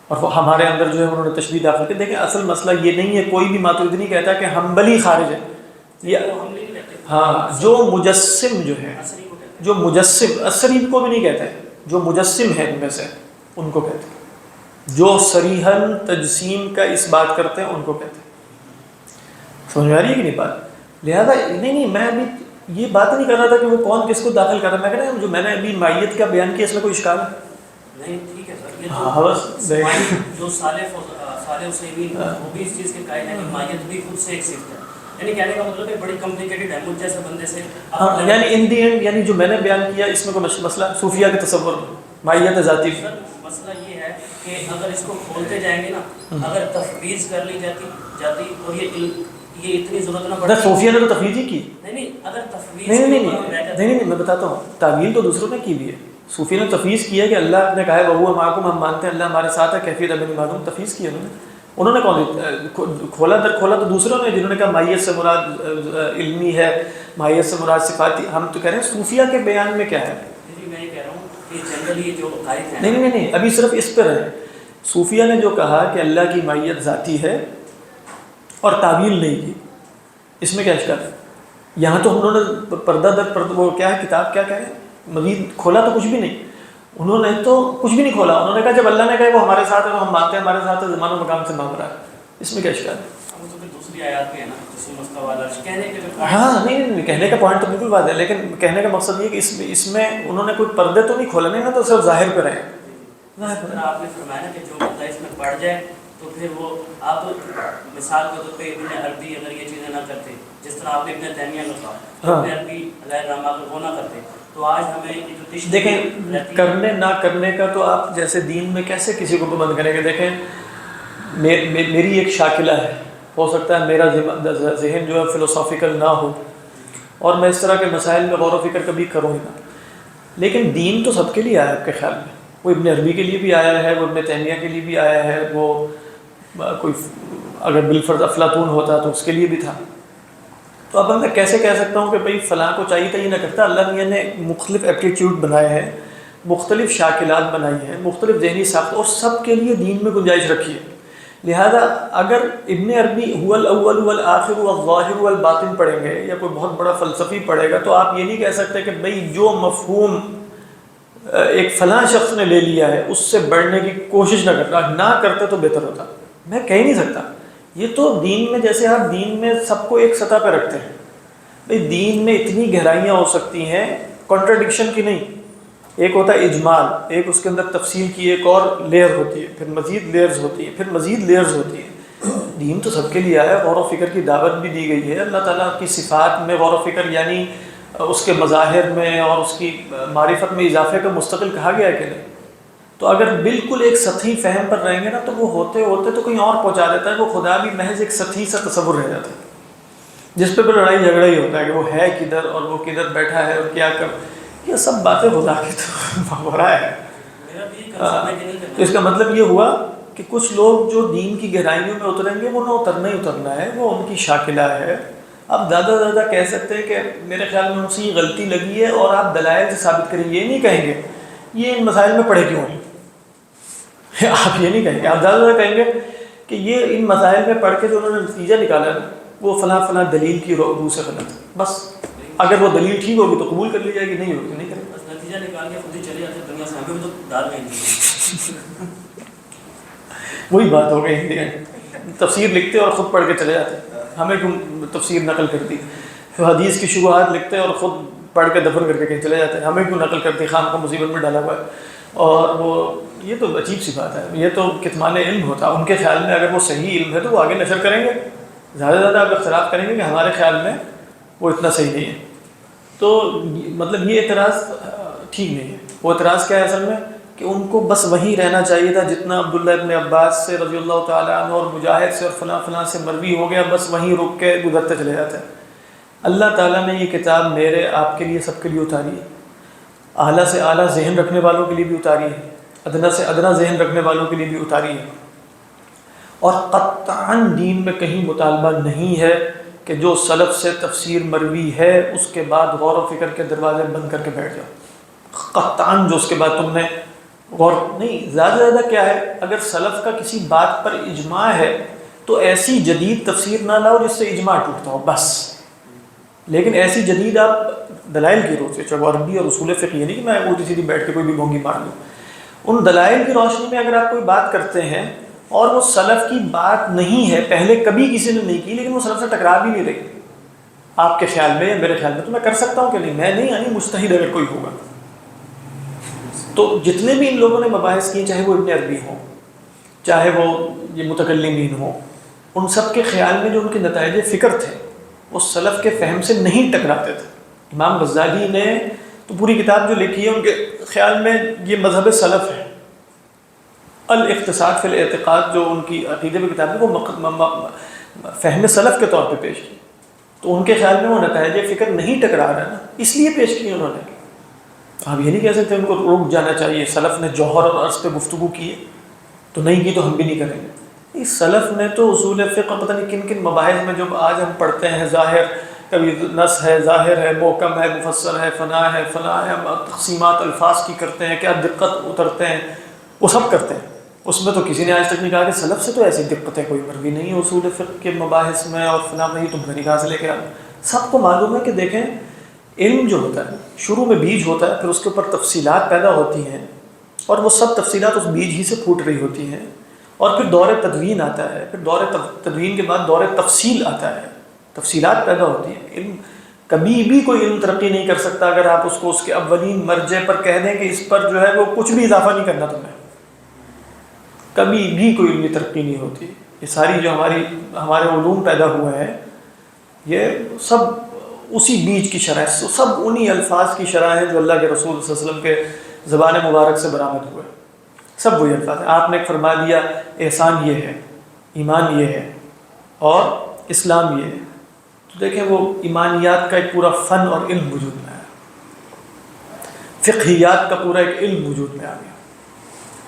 اور وہ ہمارے اندر جو ہے انہوں نے تشبیہ داخل کی۔ دیکھیں اصل مسئلہ یہ نہیں ہے، کوئی بھی ماتریدی نہیں کہتا کہ حنبلی خارج ہے، یہ ہاں جو مجسم جو ہے، جو مجسم اصریب کو بھی نہیں کہتے ہیں، جو مجسم ہے ان میں سے ان کو کہتے ہیں، جو صریحاً تجسیم کا اس بات کرتے ہیں ان کو کہتے ہیں۔ سمجھ میں آ رہی ہے کہ نہیں بات؟ لہذا نہیں میں ابھی یہ بات نہیں کر رہا تھا کہ وہ کون کس کو داخل کر رہا ہے، میں کہہ رہا ہوں جو میں نے ابھی مائیت کا بیان کیا اس میں کوئی اشکال ہے؟ نہیں ٹھیک ہے سر، یہ ہاں بس جو صالح عثیمین وہ بھی اس چیز کے قائل ہیں کہ مائیت بھی خود سے ایک صفت ہے، یعنی کہنے کا مطلب ہے بڑی کمپلیکیٹڈ ہے، مجھ جیسے بندے سے ہاں، یعنی ان دی اینڈ یعنی جو میں نے بیان کیا اس میں کوئی مسئلہ صوفیہ کے تصور مائیت ذاتی۔ سر مسئلہ یہ ہے کہ اگر اس کو کھولتے جائیں گے نا، اگر تفویض کر لی جاتی اور یہ اتنی ضرورت نہ پڑتی۔ صوفیہ نے تو تفویض ہی کی، نہیں اگر تفویض نہیں میں بتاتا ہوں، تعویل تو دوسروں نے کی بھی ہے۔ صوفیہ نے تفویض کیا کہ اللہ نے کہا ہے وَهُوَ مَعَكُمْ، ہم مانتے ہیں اللہ ہمارے ساتھ ہے، کیفیت ابن معلوم، تفویض کیا انہوں نے کون کھولا تو دوسروں نے، جنہوں نے کہا مائیت سے مراد علمی ہے، مائیت سے مراد صفاتی۔ ہم تو کہہ رہے ہیں صوفیہ کے بیان میں کیا ہے؟ میں یہ کہہ رہا ہوں کہ جنرلی جو قائد ہیں نہیں ابھی صرف اس پر ہے۔ صوفیہ نے جو کہا کہ اللہ کی مائیت ذاتی ہے اور تعویل نہیں کی، اس میں کیا اشکال ہے؟ یہاں تو انہوں نے پردہ در پردہ وہ کیا ہے کتاب کیا کہہ رہے ہیں، مزید کھولا تو کچھ بھی نہیں، انہوں نے تو کچھ بھی نہیں کھولا، انہوں نے کہا جب اللہ نے کہا وہ ہمارے ساتھ ہے تو ہم مانتے ہیں، ہمارے ساتھ ہے، زمان و مقام سے مانگ رہا ہے، اس میں کیا اشکال ہے؟ وہ تو پھر دوسری آیات میں ہے نا، جسے مستوی علی العرش کہنے کے جو ہاں نہیں کہنے کا پوائنٹ تو بالکل بات ہے، لیکن کہنے کا مقصد یہ کہ اس میں انہوں نے کوئی پردے تو نہیں کھولا، نہیں نا، تو صرف ظاہر پہ رہے. جس طرح آپ نے فرمایا نا کہ جو بندہ اس میں پڑ جائے تو پھر وہ آپ مثال کے طور پہ ابن عربی اگر یہ چیزیں نہ کرتے، جس طرح آپ نے ابن تیمیہ نے کہا، ابن عربی علیہ الرحمہ اگر وہ نہ کرتے تو آج ہمیں یہ جو تشریح دیکھیں کرنے نہ کرنے کا تو آپ جیسے دین میں کیسے کسی کو پابند کریں گے. دیکھیں میری ایک شاکلہ ہے، ہو سکتا ہے میرا ذہن جو ہے فلسافیکل نہ ہو اور میں اس طرح کے مسائل میں غور و فکر کبھی کروں ہی نہ، لیکن دین تو سب کے لیے آیا ہے آپ کے خیال میں. وہ ابن عربی کے لیے بھی آیا ہے، وہ ابن تیمیہ کے لیے بھی آیا ہے، وہ کوئی اگر بالفرض افلاطون ہوتا تو اس کے لیے بھی تھا. تو اب میں کیسے کہہ سکتا ہوں کہ بھئی فلاں کو چاہیے تھا یہ نہ کرتا. اللہ میاں نے مختلف ایپٹیٹیوڈ بنائے ہیں، مختلف شاکلات بنائی ہیں، مختلف ذہنی ساخت، اور سب کے لیے دین میں گنجائش رکھی ہے. لہذا اگر ابن عربی هو الاول والآخر والظاہر والباطن پڑھیں گے یا کوئی بہت بڑا فلسفی پڑھے گا تو آپ یہ نہیں کہہ سکتے کہ بھئی جو مفہوم ایک فلاں شخص نے لے لیا ہے اس سے بڑھنے کی کوشش نہ کرتا، نہ کرتے تو بہتر ہوتا. میں کہہ نہیں سکتا. یہ تو دین میں جیسے آپ دین میں سب کو ایک سطح پہ رکھتے ہیں، بھئی دین میں اتنی گہرائیاں ہو سکتی ہیں کنٹرڈکشن کی نہیں. ایک ہوتا ہے اجمال، ایک اس کے اندر تفصیل کی ایک اور لیئر ہوتی ہے، پھر مزید لیئرز ہوتی ہیں، پھر مزید لیئرز ہوتی ہیں. دین تو سب کے لیے آیا ہے، غور و فکر کی دعوت بھی دی گئی ہے. اللہ تعالیٰ کی صفات میں غور و فکر یعنی اس کے مظاہر میں اور اس کی معرفت میں اضافے کا مستقل کہا گیا ہے کہ نہیں. تو اگر بالکل ایک سطحی فہم پر رہیں گے نا تو وہ ہوتے ہوتے تو کہیں اور پہنچا دیتا ہے. وہ خدا بھی محض ایک سطحی سا تصور رہ جاتا ہے جس پہ پھر لڑائی جھگڑا ہی ہوتا ہے کہ وہ ہے کدھر اور وہ کدھر بیٹھا ہے اور کیا کر. یہ سب باتیں خدا کی تو ہو رہا ہے. تو اس کا مطلب یہ ہوا کہ کچھ لوگ جو دین کی گہرائیوں میں اتریں گے وہ نہ اترنا ہی اترنا ہے، وہ ان کی شاکلہ ہے. اب زیادہ کہہ سکتے ہیں کہ میرے خیال میں ان سے یہ غلطی لگی ہے اور آپ دلائل سے ثابت کریں. یہ نہیں کہیں گے یہ ان مسائل میں پڑھے کیوں ہیں، آپ یہ نہیں کہیں گے. آپ زیادہ کہیں گے کہ یہ ان مسائل میں پڑھ کے جو انہوں نے نتیجہ نکالا ہے وہ فلاں فلاں دلیل کی روح سے غلط ہے. بس اگر وہ دلیل ٹھیک ہوگی تو قبول کر لی جائے گی، نہیں ہوگی نہیں کریں. بس نتیجہ نکال کے خود ہی چلے جاتے دنیا سے، ہمیں بھی تو دار میں وہی بات ہو گئی. تفسیر لکھتے اور خود پڑھ کے چلے جاتے، ہمیں کیوں تفسیر نقل کرتی. حدیث کی شبہات لکھتے اور خود پڑھ کے دفن کر کے کہیں چلے جاتے ہیں، ہمیں کیوں نقل کرتی. خام کو مصیبت میں ڈالا ہوا ہے. اور وہ یہ تو عجیب سی بات ہے. یہ تو کتمان علم ہوتا. ان کے خیال میں اگر وہ صحیح علم ہے تو وہ آگے نشر کریں گے. زیادہ آپ اختلاف کریں گے کہ ہمارے خیال میں وہ اتنا صحیح نہیں ہے. تو مطلب یہ اعتراض ٹھیک نہیں ہے. وہ اعتراض کیا ہے اصل میں کہ ان کو بس وہیں رہنا چاہیے تھا جتنا عبداللہ ابن عباس سے رضی اللہ تعالیٰ عنہ اور مجاہد سے اور فلاں فلاں سے مروی ہو گیا، بس وہیں رک کے گزرتے چلے جاتے ہیں. اللہ تعالیٰ نے یہ کتاب میرے آپ کے لیے سب کے لیے اتاری ہے. اعلیٰ سے اعلیٰ ذہن رکھنے والوں کے لیے بھی اتاری ہے، ادنا سے ادنا ذہن رکھنے والوں کے لیے بھی اتاری ہے. اور قطعاً دین میں کہیں مطالبہ نہیں ہے کہ جو سلف سے تفسیر مروی ہے اس کے بعد غور و فکر کے دروازے بند کر کے بیٹھ جاؤ. قطعاً جو اس کے بعد تم نے غور نہیں. زیادہ کیا ہے، اگر سلف کا کسی بات پر اجماع ہے تو ایسی جدید تفسیر نہ لاؤ جس سے اجماع ٹوٹتا ہو بس. لیکن ایسی جدید آپ دلائل کی روشنی سے، چاہے وہ عربی اور اصول فقہ، نہیں کہ میں الٹی سیدھی بیٹھ کے کوئی بھی گونگی مار لوں. ان دلائل کی روشنی میں اگر آپ کوئی بات کرتے ہیں اور وہ سلف کی بات نہیں ہے، پہلے کبھی کسی نے نہیں کی، لیکن وہ سلف سے ٹکرا بھی نہیں رہی آپ کے خیال میں یا میرے خیال میں، تو میں کر سکتا ہوں کہ نہیں. میں نہیں، یعنی مجتہد اگر کوئی ہوگا. تو جتنے بھی ان لوگوں نے مباحث کیے، چاہے وہ ابن عربی ہوں، چاہے وہ یہ متکلمین ہوں، ان سب کے خیال میں جو ان کے نتائج فکر تھے وہ سلف کے فہم سے نہیں ٹکراتے تھے. امام غزالی نے تو پوری کتاب جو لکھی ہے ان کے خیال میں یہ مذہب سلف ہے. الاقتصاد فی الاعتقاد جو ان کی عقیدے کی کتاب ہے وہ فہم سلف کے طور پہ پیش کی. تو ان کے خیال میں وہ نتائج فکر نہیں ٹکرا رہا نا، اس لیے پیش کی انہوں نے. آپ یہ نہیں کہہ سکتے ان کو رک جانا چاہیے. سلف نے جوہر اور عرض پہ گفتگو کی ہے تو نہیں کی تو ہم بھی نہیں کریں گے. اس سلف نے تو اصول فقہ پتہ نہیں کن کن مباحث میں جو آج ہم پڑھتے ہیں، ظاہر کبھی نص ہے، ظاہر ہے، محکم ہے، مفسر ہے، فنا ہے، فلاں ہے، تقسیمات الفاظ کی کرتے ہیں، کیا دقت اترتے ہیں، وہ سب کرتے ہیں. اس میں تو کسی نے آج تک نہیں کہا کہ سلف سے تو ایسی دقتیں کوئی مروی نہیں ہے اصول فقہ کے مباحث میں اور فلاں میں. تم نے کہاں سے لے کے آ. سب کو معلوم ہے کہ دیکھیں علم جو ہوتا ہے شروع میں بیج ہوتا ہے، پھر اس کے اوپر تفصیلات پیدا ہوتی ہیں، اور وہ سب تفصیلات اس بیج ہی سے پھوٹ رہی ہوتی ہیں، اور پھر دور تدوین آتا ہے، پھر دور تدوین کے بعد دور تفصیل آتا ہے، تفصیلات پیدا ہوتی ہیں۔ علم کبھی بھی کوئی علم ترقی نہیں کر سکتا اگر آپ اس کو اس کے اولین مرجع پر کہہ دیں کہ اس پر جو ہے وہ کچھ بھی اضافہ نہیں کرنا تمہیں، کبھی بھی کوئی علمی ترقی نہیں ہوتی۔ یہ ساری جو ہمارے علوم پیدا ہوئے ہیں، یہ سب اسی بیج کی شرح، سب انہی الفاظ کی شرح ہے جو اللہ کے رسول صلی اللہ علیہ وسلم کے زبان مبارک سے برآمد ہوئے، سب وہی الفاظ ہیں۔ آپ نے فرما دیا احسان یہ ہے، ایمان یہ ہے، اور اسلام یہ ہے، تو دیکھیں وہ ایمانیات کا ایک پورا فن اور علم وجود میں آیا، فقہیات کا پورا ایک علم وجود میں آ گیا،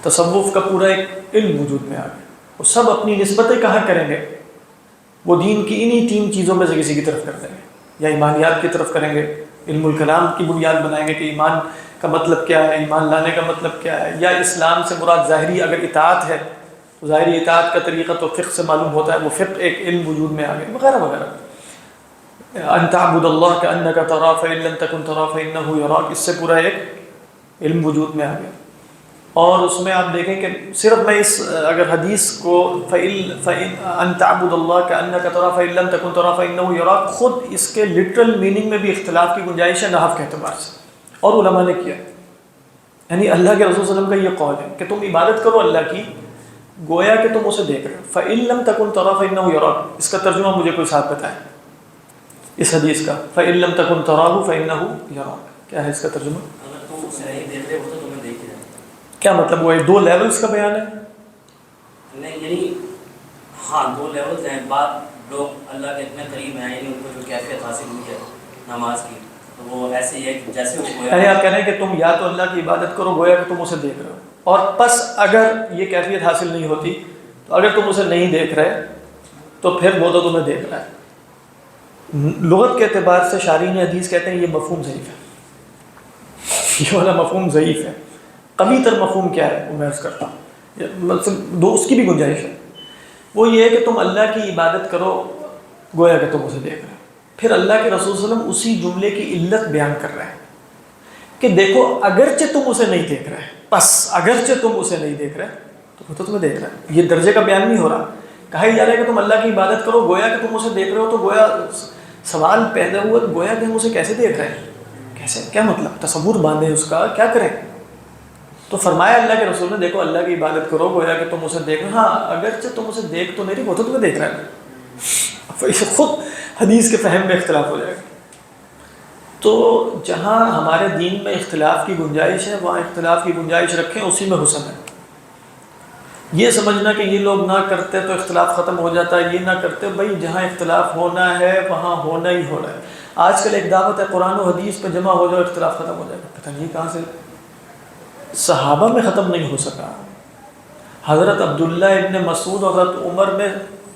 تصوف کا پورا ایک علم وجود میں آ گیا۔ وہ سب اپنی نسبتیں کہاں کریں گے؟ وہ دین کی انہی 3 چیزوں میں سے کسی کی طرف کر دیں گے، یا ایمانیات کی طرف کریں گے، علم الکلام کی بنیاد بنائیں گے کہ ایمان کا مطلب کیا ہے، ایمان لانے کا مطلب کیا ہے، یا اسلام سے مراد ظاہری اگر اطاعت ہے تو ظاہری اطاعت کا طریقہ تو فقہ سے معلوم ہوتا ہے، وہ فقہ ایک علم وجود میں آ گیا، وغیرہ وغیرہ۔ ان تعبد اللہ کأنک تراہ فإن لم تکن تراہ فإنہ یراک، اس سے پورا ایک علم وجود میں آ گیا۔ اور اس میں آپ دیکھیں کہ صرف میں اس اگر حدیث کو ان تعبد اللہ کأنک تراہ فإن لم تکن تراہ فإنہ یراک، خود اس کے لٹرل میننگ میں بھی اختلاف کی گنجائش ہے نحو کے اعتبار سے، اور علماء نے کیا، یعنی اللہ کے رسول صلی اللہ علیہ وسلم کا یہ قول ہے کہ تم عبادت کرو اللہ کی گویا کہ تم اسے دیکھ رہے ہو، فإن لم تکن تراہ فإنہ یراک، اس کا ترجمہ مجھے کوئی صاحب بتائیں اس حدیث کا، فإن لم تکن تراہ فإنہ یراک، کیا ہے اس کا ترجمہ؟ اگر تم اسے نہیں دیکھ رہے ہو تو تمہیں دیکھ ہی رہے۔ کیا مطلب؟ وہ 2 لیولز کا بیان ہے؟ نہیں، یعنی ہاں 2 لیولز ہیں، بعض لوگ اللہ کے اتنے قریب ہیں، یعنی ان کو جو کیفیت حاصل ہوئی ہے نماز کی، تو وہ ایسے ہی ہے کہ جیسے وہ یعنی آپ کہہ رہے ہیں کہ تم یا تو اللہ کی عبادت کرو گویا کہ تم اسے دیکھ رہے ہو، اور پس اگر یہ کیفیت حاصل نہیں ہوتی تو اگر تم اسے نہیں دیکھ رہے تو پھر وہ تو تمہیں دیکھ رہا ہے۔ لغت کے اعتبار سے شارحین حدیث کہتے ہیں یہ مفہوم ضعیف ہے، یہ والا مفہوم ضعیف ہے۔ قوی تر مفہوم کیا ہے وہ میں عرض کرتا ہوں، اس کی بھی گنجائش ہے، وہ یہ ہے کہ تم اللہ کی عبادت کرو گویا کہ تم اسے دیکھ رہے ہو۔ پھر اللہ کے رسول صلی اللہ علیہ وسلم اسی جملے کی علت بیان کر رہے ہیں کہ دیکھو اگرچہ تم اسے نہیں دیکھ رہے، بس اگرچہ تم اسے نہیں دیکھ رہے تو وہ تو تمہیں دیکھ رہا ہے۔ یہ درجے کا بیان نہیں ہو رہا، کہا ہی جا رہا ہے کہ تم اللہ کی عبادت کرو گویا کہ تم اسے دیکھ رہے ہو، تو گویا سوال پیدا ہوا گویا کہ ہم اسے کیسے دیکھ رہے ہیں، کیسے، کیا مطلب، تصور باندھیں اس کا، کیا کریں؟ تو فرمایا اللہ کے رسول نے دیکھو اللہ کی عبادت کرو گویا کہ تم اسے دیکھ رہے ہو، ہاں اگرچہ تم اسے دیکھ تو نہیں رہی، وہ تو تمہیں دیکھ رہا ہے۔ اسے خود حدیث کے فہم میں اختلاف ہو جائے گا۔ تو جہاں ہمارے دین میں اختلاف کی گنجائش ہے وہاں اختلاف کی گنجائش رکھیں، اسی میں حسن ہے۔ یہ سمجھنا کہ یہ لوگ نہ کرتے تو اختلاف ختم ہو جاتا ہے، یہ نہ کرتے، بھائی جہاں اختلاف ہونا ہے وہاں ہونا ہی ہونا ہے۔ آج کل ایک دعوت ہے قرآن و حدیث پہ جمع ہو جاؤ اختلاف ختم ہو جائے گا، پتہ نہیں کہاں سے صحابہ میں ختم نہیں ہو سکا۔ حضرت عبداللہ ابن مسعود اور حضرت عمر میں،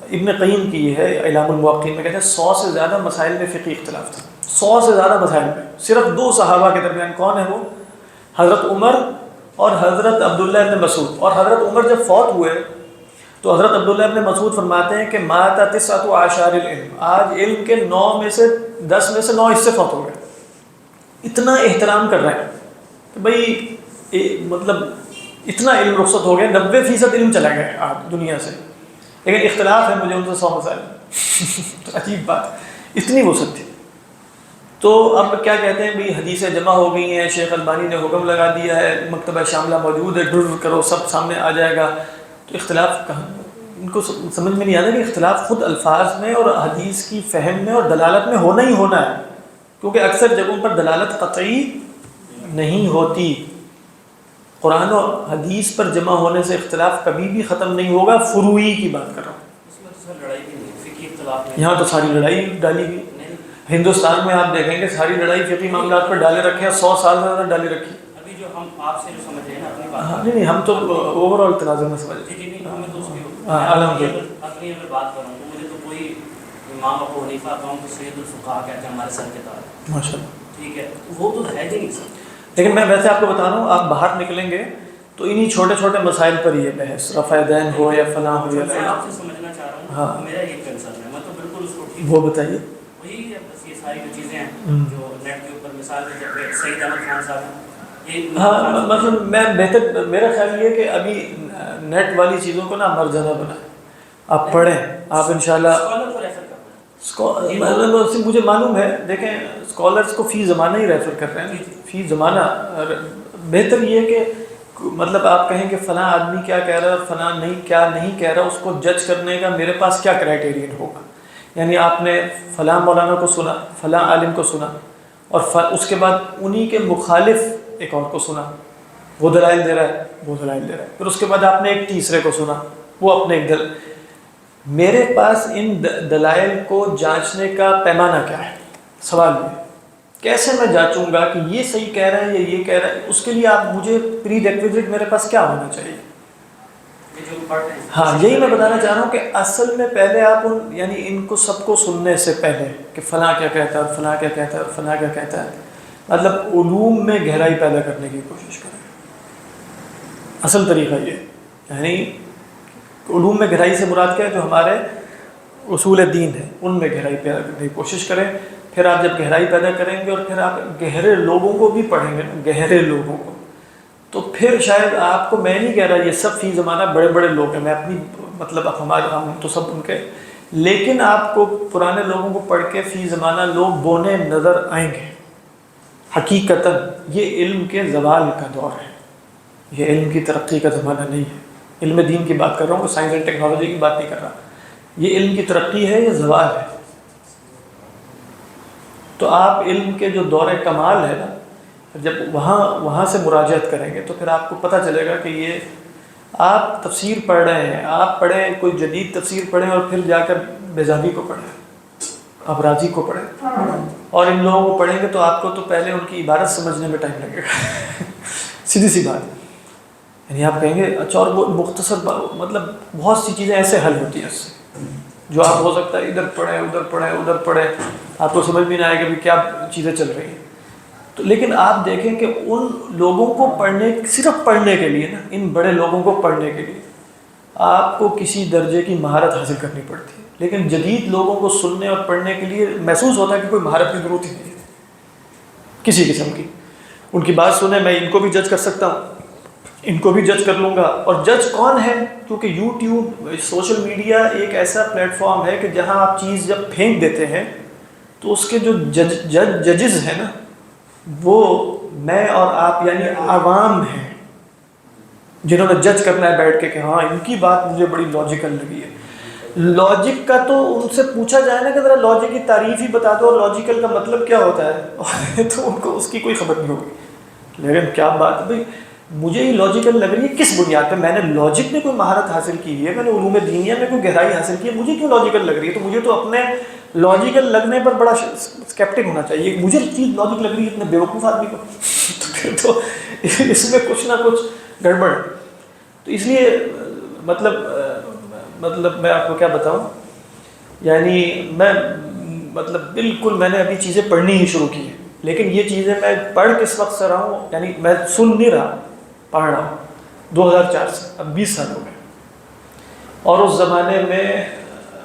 ابن قیم کی یہ ہے اعلام الموقعین میں کہتے ہیں 100 سے زیادہ مسائل میں فقہی اختلاف تھا، 100 سے زیادہ مسائل میں، صرف 2 صحابہ کے درمیان، کون ہے وہ؟ حضرت عمر اور حضرت عبداللہ ابن مسعود۔ اور حضرت عمر جب فوت ہوئے تو حضرت عبداللہ ابن مسعود فرماتے ہیں کہ مات 19 العلم، آج علم کے 9 میں سے 10 میں سے 9 حصے فوت ہو گئے۔ اتنا احترام کر رہے ہیں کہ بھائی مطلب اتنا علم رخصت ہو گیا، 90% علم چلا گیا آج دنیا سے، لیکن اختلاف ہے مجھے ان سے 100 مسائل تو عجیب بات، اتنی وسعت تھی۔ تو اب کیا کہتے ہیں بھائی حدیثیں جمع ہو گئی ہیں، شیخ البانی نے حکم لگا دیا ہے، مکتبہ شاملہ موجود ہے، ڈر کرو سب سامنے آ جائے گا، تو اختلاف کہاں؟ ان کو سمجھ میں نہیں آتا کہ اختلاف خود الفاظ میں اور حدیث کی فہم میں اور دلالت میں ہونا ہی ہونا ہے، کیونکہ اکثر جگہوں پر دلالت قطعی نہیں ہوتی۔ قرآن و حدیث پر جمع ہونے سے اختلاف کبھی بھی ختم نہیں ہوگا، فروعی کی بات کر رہا ہوں، اس میں تو لڑائی بھی نہیں، فقہی اختلاف نہیں، یہاں تو ساری لڑائی ڈالی گئی۔ ہندوستان میں آپ دیکھیں گے ساری لڑائی فقہی معاملات پر ڈالے رکھے ہیں، 100 سال سے زیادہ ڈالے رکھی۔ ابھی جو ہم آپ سے جو سمجھ رہے ہیں نا اپنی بات، ہاں نہیں ہم تو اوور آل تناظر میں سمجھ جی نہیں، ہمیں تو اس کی الحمدللہ اپنی اگر بات کروں تو مجھے تو کوئی امام ابو حنیفہ قوم کو سید الفقہاء کہتے ہیں ہمارے سر کے تار، ماشاء اللہ، ٹھیک ہے، وہ تو ہے ہی نہیں سر۔ لیکن میں ویسے آپ کو بتا رہا ہوں، آپ باہر نکلیں گے تو انہی چھوٹے چھوٹے مسائل پر یہ بحث، رفع دین ہو یا فلاں ہو یا میں فلاں۔ آپ سے سمجھنا چاہ رہا ہوں، ہاں میرا یہ کنسرن ہے، میں تو بالکل اس کو ٹھیک، وہ بتائیے۔ وہی ہے بس، یہ ساری جو چیزیں ہیں جو نیٹ کے اوپر، مثال کے جب سعید احمد خان صاحب ہیں، ہاں مطلب میں بہتر میرا خیال یہ کہ ابھی نیٹ والی چیزوں کو نا مرجانہ بنائیں، آپ پڑھیں، آپ انشاءاللہ اسکالر کو ریفر کرنا مطلب مجھے معلوم ہے، دیکھیں اسکالرس کو فی زمانہ ہی ریفر کر رہے ہیں، فی زمانہ بہتر یہ کہ مطلب آپ کہیں کہ فلاں آدمی کیا کہہ رہا ہے اور فلاں کیا نہیں کہہ رہا، اس کو جج کرنے کا میرے پاس کیا کرائٹیرین ہوگا. یعنی آپ نے فلاں مولانا کو سنا، فلاں عالم کو سنا، اور اس کے بعد انہی کے مخالف ایک اور کو سنا، وہ دلائل دے رہا ہے، وہ دلائل دے رہا ہے، پھر اس کے بعد آپ نے ایک تیسرے کو سنا، وہ اپنے ایک میرے پاس ان دلائل کو جانچنے کا پیمانہ کیا ہے؟ سوال یہ کیسے میں جانچوں گا کہ یہ صحیح کہہ رہا ہے یا یہ کہہ رہا ہے؟ اس کے لیے آپ مجھے پری ریکویزٹ میرے پاس کیا ہونا چاہیے؟ ہاں یہی میں بتانا چاہ رہا ہوں کہ اصل میں پہلے آپ یعنی ان کو سب کو سننے سے پہلے کہ فلاں کیا کہتا ہے اور فلاں کیا کہتا ہے اور فلاں کیا کہتا ہے، مطلب علوم میں گہرائی پیدا کرنے کی کوشش کریں. اصل طریقہ یہ یعنی علوم میں گہرائی سے مراد کیا ہے؟ جو ہمارے اصول دین ہے ان میں گہرائی پیدا کرنے کی کوشش کریں. پھر آپ جب گہرائی پیدا کریں گے اور پھر آپ گہرے لوگوں کو بھی پڑھیں گے، گہرے لوگوں کو، تو پھر شاید آپ کو، میں نہیں کہہ رہا یہ سب فی زمانہ بڑے بڑے لوگ ہیں، میں اپنی مطلب ہم تو سب ان کے، لیکن آپ کو پرانے لوگوں کو پڑھ کے فی زمانہ لوگ بونے نظر آئیں گے. حقیقتاً یہ علم کے زوال کا دور ہے، یہ علم کی ترقی کا زمانہ نہیں ہے. علم دین کی بات کر رہا ہوں، سائنس اینڈ ٹیکنالوجی کی بات نہیں کر رہا. یہ علم کی ترقی ہے، یہ زوال ہے. تو آپ علم کے جو دور کمال ہے نا، جب وہاں سے مراجعت کریں گے تو پھر آپ کو پتہ چلے گا کہ یہ آپ تفسیر پڑھ رہے ہیں، آپ پڑھیں کوئی جدید تفسیر پڑھیں اور پھر جا کر بیزاوی کو پڑھیں، آپ رازی کو پڑھیں، اور ان لوگوں کو پڑھیں گے تو آپ کو تو پہلے ان کی عبارت سمجھنے میں ٹائم لگے گا. سیدھی سی بات. یعنی آپ کہیں گے اچھا، اور وہ مختصر مطلب بہت سی چیزیں ایسے حل ہوتی ہیں اس سے، جو آپ ہو سکتا ہے ادھر پڑھیں ادھر پڑھیں ادھر پڑھیں، آپ کو سمجھ بھی نہ آئے کہ کیا چیزیں چل رہی ہیں. تو لیکن آپ دیکھیں کہ ان لوگوں کو پڑھنے، صرف پڑھنے کے لیے نا، ان بڑے لوگوں کو پڑھنے کے لیے آپ کو کسی درجے کی مہارت حاصل کرنی پڑتی ہے. لیکن جدید لوگوں کو سننے اور پڑھنے کے لیے محسوس ہوتا ہے کہ کوئی مہارت کی ضرورت ہی نہیں ہے کسی قسم کی. ان کی بات سنیں، میں ان کو بھی جج کر سکتا ہوں، ان کو بھی جج کر لوں گا. اور جج کون ہے؟ کیونکہ یوٹیوب، سوشل میڈیا ایک ایسا پلیٹ فارم ہے کہ جہاں آپ چیز جب پھینک دیتے ہیں تو اس کے جو ججز ہیں نا، وہ میں اور آپ یعنی عوام ہیں، جنہوں نے جج کرنا ہے بیٹھ کے کہ ہاں ان کی بات مجھے بڑی لاجیکل لگی ہے. لاجک کا تو ان سے پوچھا جائے نا کہ ذرا لاجک کی تعریف ہی بتا دو اور لاجیکل کا مطلب کیا ہوتا ہے تو ان کو اس کی کوئی خبر نہیں ہوگی. لیکن کیا بات ہے بھائی، مجھے یہ لاجیکل لگ رہی ہے کس بنیاد پہ؟ میں نے لاجک میں کوئی مہارت حاصل کی ہے، میں نے علوم دینیہ میں کوئی گہرائی حاصل کی ہے، مجھے کیوں لاجیکل لگ رہی ہے؟ تو مجھے تو اپنے لاجیکل لگنے پر بڑا اسکیپٹک ہونا چاہیے. مجھے چیز لاجک لگ رہی ہے اتنے بیوقوف آدمی کو تو پھر تو اس میں کچھ نہ کچھ گڑبڑ ہے. تو اس لیے مطلب میں آپ کو کیا بتاؤں، یعنی میں مطلب بالکل میں نے ابھی چیزیں پڑھنی ہی شروع کی ہیں، لیکن یہ چیزیں میں پڑھ کس وقت سے رہا ہوں، یعنی میں سن نہیں رہا، پڑھ رہا ہوں 2004 سے، اب 20 سال ہو گئے. اور اس زمانے میں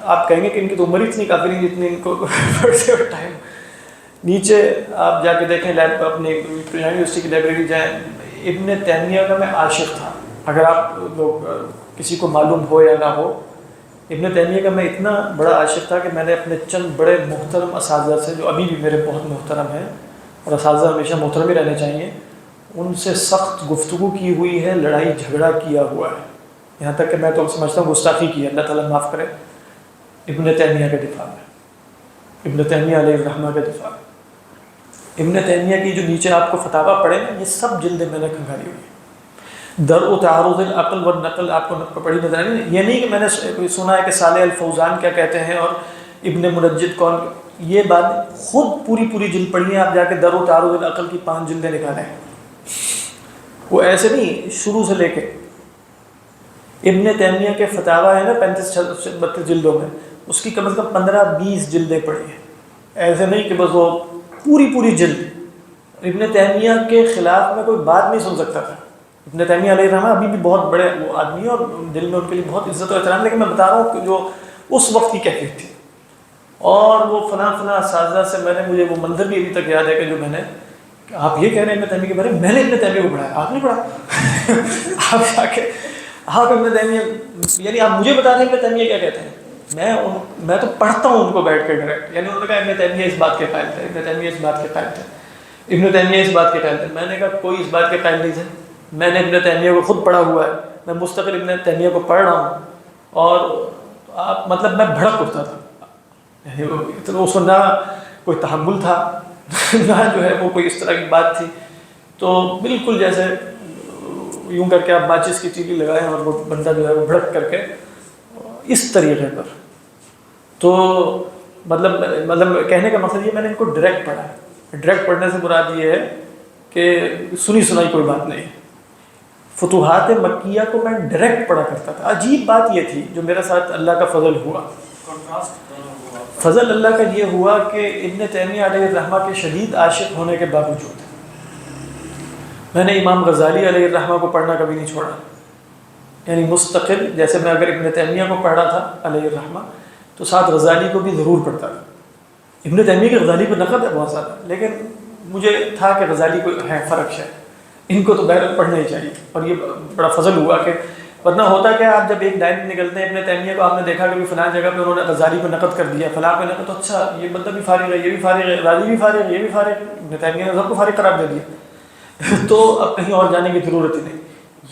آپ کہیں گے کہ ان کی تو عمر اتنی کافی نہیں جتنی ان کو پڑھتے ہوئے ٹائم. نیچے آپ جا کے دیکھیں، اپنے یونیورسٹی کی لائبریری جائیں، ابن تیمیہ کا میں عاشق تھا. اگر آپ لوگ کسی کو معلوم ہو یا نہ ہو، ابن تیمیہ کا میں اتنا بڑا عاشق تھا کہ میں نے اپنے چند بڑے محترم اساتذہ سے، جو ابھی بھی میرے بہت محترم ہیں اور اساتذہ ہمیشہ محترم ہی رہنے چاہیے، ان سے سخت گفتگو کی ہوئی ہے، لڑائی جھگڑا کیا ہوا ہے، یہاں تک کہ میں تو سمجھتا ہوں گستاخی کی ہے، اللہ تعالیٰ معاف کرے، ابن تیمیہ کے دفاع میں، ابن تیمیہ علیہ الرحمہ کے دفاع میں. ابن تیمیہ کی جو نیچے آپ کو فتاویٰ پڑھے نا، یہ سب جلدیں میں نے کھنگاری ہوئی. درء تعارض العقل والنقل آپ کو پڑھی نظر آئی. یہ نہیں کہ میں نے سنا ہے کہ صالح الفوزان کیا کہتے ہیں اور ابن منجد کون، یہ بات خود پوری جلد پڑھی ہے. آپ جا کے درء تعارض العقل کی 5 جلدیں نکالیں، وہ ایسے نہیں شروع سے لے کے. ابن تیمیہ کے فتاویٰ ہے نا 35-32 جلدوں میں، اس کی کم از کم 15-20 جلدیں پڑھی ہیں. ایسے نہیں کہ بس وہ پوری جلد. ابن تیمیہ کے خلاف میں کوئی بات نہیں سن سکتا تھا. ابن تیمیہ علیہ الرحمہ ابھی بھی بہت بڑے وہ آدمی ہیں اور دل میں ان کے لیے بہت عزت و احترام، لیکن میں بتا رہا ہوں کہ جو اس وقت کی کیفیت تھی. اور وہ فلاں اساتذہ سے میں نے، مجھے وہ منظر بھی ابھی تک یاد ہے کہ جو میں نے آپ یہ کہہ رہے ہیں ابن تیمیہ کے بارے میں، میں نے ابن تیمیہ کو پڑھایا، آپ نے پڑھا؟ آپ جا کے آپ ابن تیمیہ، یعنی آپ مجھے بتا دیں ابن تیمیہ کیا کہتے ہیں، میں تو پڑھتا ہوں ان کو بیٹھ کے ڈائریکٹ. یعنی انہوں نے کہا ابن تیمیہ اس بات کے قائل تھے، ابن تیمیہ اس بات کے قائل تھے، ابن تیمیہ اس بات کے قائل تھے. میں نے کہا کوئی اس بات کے قائل نہیں تھے، میں نے ابن تیمیہ کو خود پڑھا ہوا ہے، میں مستقل ابن تیمیہ کو پڑھ رہا ہوں. اور آپ مطلب میں بھڑک اٹھتا تھا، یعنی اس کو نہ کوئی تحمل تھا نہ جو ہے وہ کوئی اس طرح کی بات تھی. تو بالکل جیسے یوں کر کے آپ ماچس کی تیلی لگائیں اور وہ بندہ جو ہے وہ بھڑک کر کے اس طریقے پر. تو مطلب کہنے کا مقصد یہ، میں نے ان کو ڈائریکٹ پڑھا ہے. ڈائریکٹ پڑھنے سے مراد یہ ہے کہ سنی سنائی کوئی بات نہیں. فتوحات مکیہ کو میں ڈائریکٹ پڑھا کرتا تھا. عجیب بات یہ تھی جو میرے ساتھ اللہ کا فضل ہوا، فضل اللہ کا یہ ہوا کہ ابن تیمیہ علیہ الرحمہ کے شدید عاشق ہونے کے باوجود میں نے امام غزالی علیہ الرحمہ کو پڑھنا کبھی نہیں چھوڑا. یعنی مستقل، جیسے میں اگر ابن تیمیہ کو پڑھ رہا تھا علیہ الرحمہ تو ساتھ غزالی کو بھی ضرور پڑھتا تھا. ابن تیمیہ کے غزالی کو نقد ہے بہت زیادہ، لیکن مجھے تھا کہ غزالی کو ہے فرق ہے، ان کو تو بہرحال پڑھنا ہی چاہیے. اور یہ بڑا فضل ہوا کہ ورنہ ہوتا کہ آپ جب ایک لائن نکلتے ہیں ابن تیمیہ کو، آپ نے دیکھا کہ فلاں جگہ پہ انہوں نے غزالی کو نقد کر دیا، فلاں پہ نقد، تو اچھا یہ بندہ بھی فارغ ہے، یہ بھی فارغ ہے، غزالی بھی فارغ ہے، یہ بھی فارغ ہے، ابن تیمیہ نے سب کو فارغ قرار دے دیا تو اب کہیں اور جانے کی ضرورت ہی نہیں.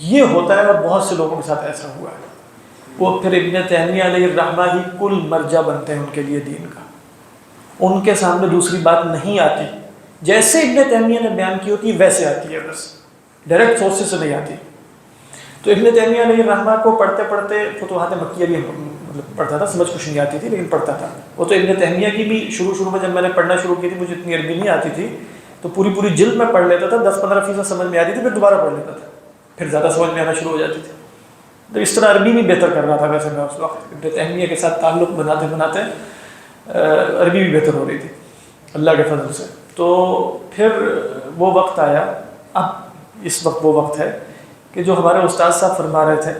یہ ہوتا ہے اور بہت سے لوگوں کے ساتھ ایسا ہوا ہے. وہ پھر ابن تیمیہ علیہ الرحمہ ہی کل مرجع بنتے ہیں ان کے لیے دین کا. ان کے سامنے دوسری بات نہیں آتی، جیسے ابن تیمیہ نے بیان کی ہوتی ہے ویسے آتی ہے، بس ڈائریکٹ سورسز سے نہیں آتی. تو ابن تیمیہ علیہ الرحمہ کو پڑھتے پڑھتے فتوحات مکیہ بھی مطلب پڑھتا تھا، سمجھ کچھ نہیں آتی تھی لیکن پڑھتا تھا. وہ تو ابن تیمیہ کی بھی شروع میں جب میں نے پڑھنا شروع کی تھی، مجھے اتنی عربی نہیں آتی تھی تو پوری جلد میں پڑھ لیتا تھا، 10-15% سمجھ میں آتی تھی، پھر دوبارہ پڑھ لیتا تھا، پھر زیادہ سمجھ میں آنا شروع ہو جاتی تھی. تو اس طرح عربی بھی بہتر کر رہا تھا ویسے میں اس وقت ابن تیمیہ کے ساتھ تعلق بناتے بناتے عربی بھی بہتر ہو رہی تھی اللہ کے فضل سے. تو پھر وہ وقت آیا، اب اس وقت وہ وقت ہے کہ جو ہمارے استاد صاحب فرما رہے تھے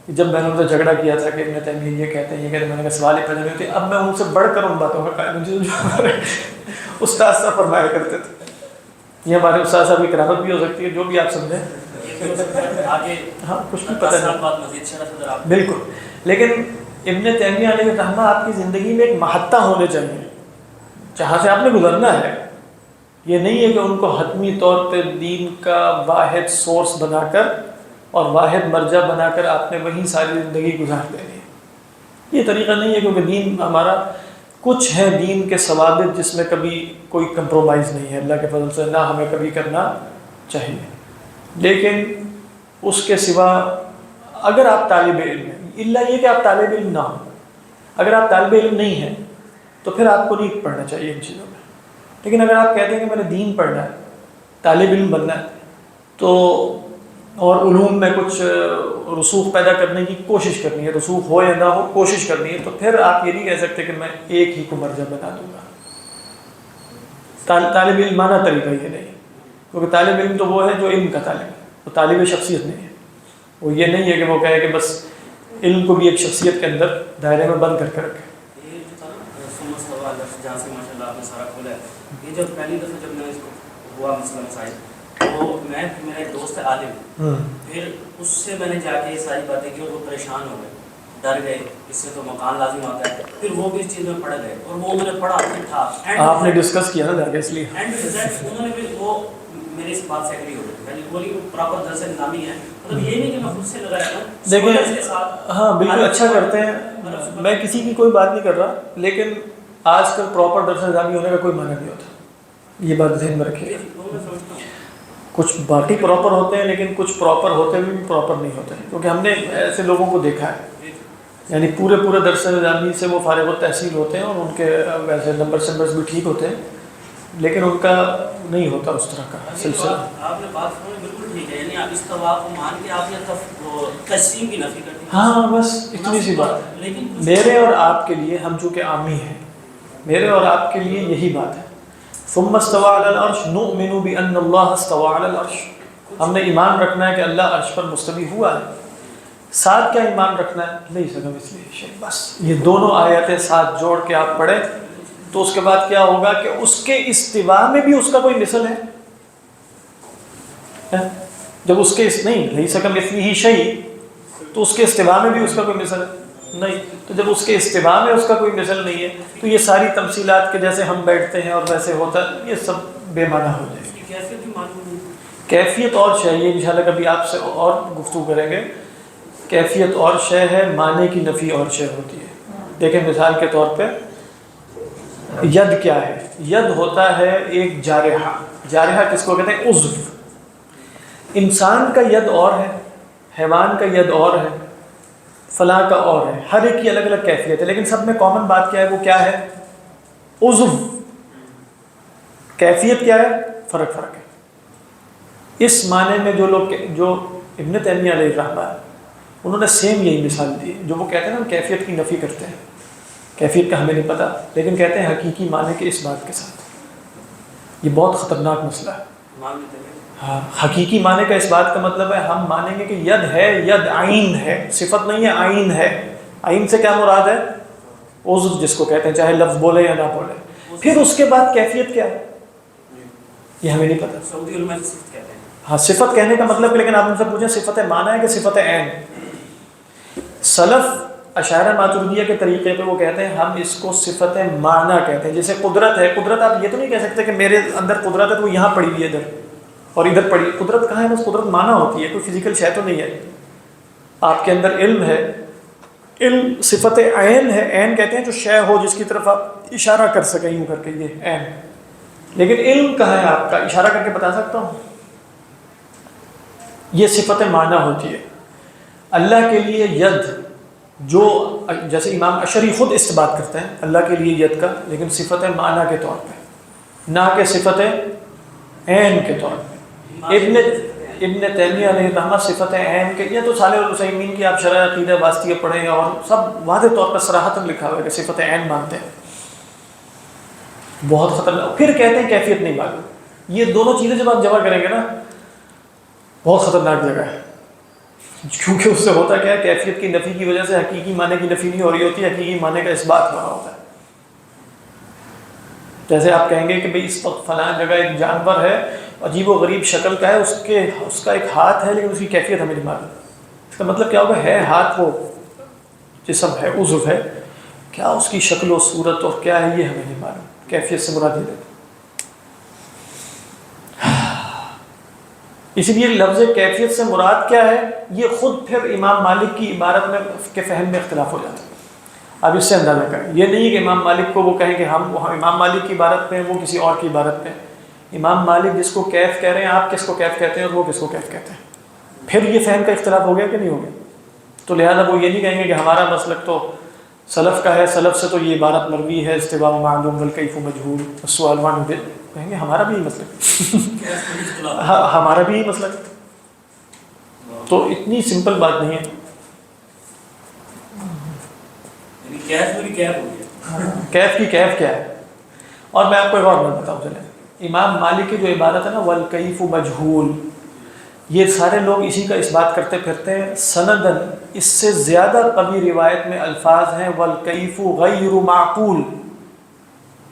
کہ جب میں نے ان سے جھگڑا کیا تھا کہ ابن تیمیہ یہ کہتے ہیں یہ کہتے ہیں، میں نے کہا سوال ہی پیدا نہیں ہوتے. اب میں ان سے بڑھ کر ان باتوں کا قائل ہوں جو ہمارے استاد صاحب فرمایا کرتے تھے. یہ ہمارے استاد صاحب کی کرامت بھی ہو سکتی ہے، جو بھی آپ سمجھیں، ہاں کچھ بھی پتہ نہیں بالکل. لیکن ابن تیمیہ علیہ الرحمہ آپ کی زندگی میں ایک محطہ ہونے چاہیے جہاں سے آپ نے گزرنا ہے. یہ نہیں ہے کہ ان کو حتمی طور پہ دین کا واحد سورس بنا کر اور واحد مرجع بنا کر آپ نے وہیں ساری زندگی گزار دینی ہے. یہ طریقہ نہیں ہے، کیونکہ دین ہمارا کچھ ہے دین کے ثوابت جس میں کبھی کوئی کمپرومائز نہیں ہے اللہ کے فضل سے، نہ ہمیں کبھی کرنا چاہیے. لیکن اس کے سوا اگر آپ طالب علم ہیں، الا یہ کہ آپ طالب علم نہ ہوں، اگر آپ طالب علم نہیں ہیں تو پھر آپ کو نہیں پڑھنا چاہیے ان چیزوں میں. لیکن اگر آپ کہتے ہیں کہ میں نے دین پڑھنا ہے، طالب علم بننا ہے، تو اور علوم میں کچھ رسوخ پیدا کرنے کی کوشش کرنی ہے، رسوخ ہو یا نہ ہو کوشش کرنی ہے، تو پھر آپ یہ نہیں کہہ سکتے کہ میں ایک ہی کو مرجع بنا دوں گا. طالب علم مانا طریقہ یہ نہیں، کیونکہ طالب علم تو وہ ہے جو علم کا طالب ہے، وہ طالب شخصیت نہیں ہے. وہ یہ نہیں ہے کہ وہ کہے کہ بس علم کو بھی ایک شخصیت کے اندر دائرے میں بند کر کے رکھے. جہاں سے ماشاء اللہ آپ نے سارا کھولا ہے. یہ جب پہلی دفعہ جب میں اس کو ہوا مسئلہ مسائل، تو میں میرا ایک دوست ہے عالم، پھر اس سے میں نے جا کے یہ ساری باتیں کی اور وہ پریشان ہو گئے، ڈر گئے، اس سے تو مکان لازم آتا ہے. پھر وہ بھی اس چیز میں پڑھ گئے اور وہ میں نے پڑھا پھر تھا. آپ نے ڈسکس کیا نا ڈر گئے اس لیے، انہوں نے بھی وہ میری اس بات سے ایگری ہو گئی. یعنی بولی پراپر درس نظامی ہے، مطلب یہ نہیں کہ میں خود سے لگایا ہوں. دیکھیں ہاں بالکل اچھا کرتے ہیں، میں کسی کی کوئی بات نہیں کر رہا، لیکن آج کل پراپر درس نظامی ہونے کا کوئی معنی نہیں ہوتا. یہ بات ذہن میں رکھیے. کچھ باقی پراپر ہوتے ہیں لیکن کچھ پراپر ہوتے ہوئے بھی پراپر نہیں ہوتے ہیں، کیونکہ ہم نے ایسے لوگوں کو دیکھا ہے، یعنی پورے درس نظامی سے وہ فارغ التحصیل ہوتے ہیں اور ان کے ویسے نمبرز بھی ٹھیک ہوتے ہیں، لیکن ان کا نہیں ہوتا اس طرح کا سلسلہ. آپ نے بات سنی بالکل ٹھیک ہے، یعنی آپ استوا کو مان کے آپ نے تقسیم کی نفی کر دی. ہاں بس اتنی سی بات. لیکن میرے اور آپ کے لیے، ہم چونکہ عامی ہیں، میرے اور آپ کے لیے یہی بات ہے. ثم استوى على العرش نؤمن بان الله استوى على العرش. ہم نے ایمان رکھنا ہے کہ اللہ عرش پر مستوی ہوا ہے. ساتھ کیا ایمان رکھنا ہے؟ نہیں سکم اس لیے شیء. بس یہ دونوں آیتیں ساتھ جوڑ کے آپ پڑھیں تو اس کے بعد کیا ہوگا کہ اس کے استوا میں بھی اس کا کوئی مثل ہے جب اس کے نہیں لیس کمثلہ شیء تو اس کے استوا میں بھی اس کا کوئی مثل نہیں، تو جب اس کے استوا میں اس کا کوئی مثل نہیں ہے تو یہ ساری تمثیلات کے جیسے ہم بیٹھتے ہیں اور ویسے ہوتا ہے یہ سب بے معنی ہو جائے گی۔ کیفیت بھی معلوم نہیں، کیفیت اور شے، یہ انشاءاللہ کبھی آپ سے اور گفتگو کریں گے۔ کیفیت اور شے ہے، معنی کی نفی اور شے ہوتی ہے۔ دیکھیں مثال کے طور پہ ید کیا ہے؟ ید ہوتا ہے ایک جارحہ۔ جارحہ کس کو کہتے ہیں؟ عضو۔ انسان کا ید اور ہے، حیوان کا ید اور ہے، فلاں کا اور ہے، ہر ایک کی الگ الگ کیفیت ہے، لیکن سب میں کامن بات کیا ہے؟ وہ کیا ہے؟ عضو۔ کیفیت کیا ہے؟ فرق ہے۔ اس معنی میں جو لوگ، جو ابن تیمیہ علیہ الرحمہ انہوں نے سیم یہی مثال دی، جو وہ کہتے ہیں نا ہم کیفیت کی نفی کرتے ہیں، کیفیت کا ہمیں نہیں پتہ، لیکن کہتے ہیں حقیقی معنی کے اس بات کے ساتھ۔ یہ بہت خطرناک مسئلہ ہے۔ مان لیتے ہیں ہاں، حقیقی معنی کا اس بات کا مطلب ہے ہم مانیں گے کہ ید ہے، ید عین ہے، صفت نہیں ہے، عین ہے۔ عین سے کیا مراد ہے؟ عضو جس کو کہتے ہیں، چاہے لفظ بولے یا نہ بولے۔ پھر اس کے بعد کیفیت کیا ہے یہ ہمیں نہیں پتہ۔ سعودی علماء صفت کہتے ہیں۔ ہاں، صفت کہنے کا مطلب، لیکن آپ ان سے پوچھیں صفت معنی ہے کہ صفت عین؟ سلف اشاعرہ ماتریدیہ کے طریقے پہ وہ کہتے ہیں ہم اس کو صفت معنی کہتے ہیں۔ جیسے قدرت ہے، قدرت آپ یہ تو نہیں کہہ سکتے کہ میرے اندر قدرت ہے تو وہ یہاں پڑی ہوئی ہے ادھر اور ادھر پڑی، قدرت کہاں ہے؟ بس قدرت معنی ہوتی ہے، کوئی فزیکل شے تو نہیں ہے۔ آپ کے اندر علم ہے، علم صفت عین ہے۔ عین کہتے ہیں جو شے ہو جس کی طرف آپ اشارہ کر سکیں، یوں کر کے، یہ عین۔ لیکن علم کہاں ہے آپ کا؟ اشارہ کر کے بتا سکتا ہوں، یہ صفت معنی ہوتی ہے۔ اللہ کے لیے ید، جو جیسے امام اشعری خود استبات کرتے ہیں اللہ کے لیے ید کا، لیکن صفت معنی کے طور پہ، نہ کہ صفت عین کے طور پہ۔ ابن تیمیہ علیہ الرحمہ صفت عین کے، یہ تو صالح العثیمین کی آپ شرح عقیدہ واسطیہ پڑھیں اور سب واضح طور پر صراحتاً لکھا ہوا ہے کہ صفت عین مانتے ہیں۔ بہت خطرناک۔ پھر کہتے ہیں کیفیت نہیں معلوم۔ یہ دونوں چیزیں جب آپ جمع کریں گے نا، بہت خطرناک جگہ ہے، کیونکہ اس سے ہوتا کیا ہے؟ کیفیت کی نفی کی وجہ سے حقیقی معنی کی نفی نہیں ہو رہی ہوتی، حقیقی معنی کا اس بات ہو رہا ہوتا ہے۔ جیسے آپ کہیں گے کہ بھئی اس وقت فلاں جگہ ایک جانور ہے، عجیب و غریب شکل کا ہے، اس کا ایک ہاتھ ہے لیکن اس کی کیفیت ہمیں نہیں معلوم۔ اس کا مطلب کیا ہوگا؟ ہے ہاتھ، وہ جسم ہے، عضو ہے، کیا اس کی شکل و صورت اور کیا ہے یہ ہمیں نہیں معلوم۔ کیفیت سے مراد ہے۔ اسی لیے لفظ کیفیت سے مراد کیا ہے یہ خود پھر امام مالک کی عبارت میں کے فہم میں اختلاف ہو جاتا ہے۔ اب اس سے اندازہ کریں، یہ نہیں کہ امام مالک کو وہ کہیں کہ ہم امام مالک کی عبارت پہ، وہ کسی اور کی عبارت پہ۔ امام مالک جس کو کیف کہہ رہے ہیں، آپ کس کو کیف کہتے ہیں اور وہ کس کو کیف کہتے ہیں، پھر یہ فہم کا اختلاف ہو گیا کہ نہیں ہو گیا؟ تو لہٰذا وہ یہ نہیں کہیں گے کہ ہمارا مسلک تو سلف کا ہے، سلف سے تو یہ عبارت مروی ہے، استواء معلوم والکیف مجہول والسؤال عنہ بدع، کہیں گے ہمارا بھی مسلک ہمارا بھی مسلک۔ تو اتنی سمپل بات نہیں ہے۔ کیف کی کیف کیا ہے؟ اور میں آپ کو ایک اور بات بتاؤں، چلیں امام مالک کی جو عبارت ہے نا والکیف مجہول، یہ سارے لوگ اسی کا اس بات کرتے پھرتے ہیں۔ سندن اس سے زیادہ قوی روایت میں الفاظ ہیں والکیف غیر معقول،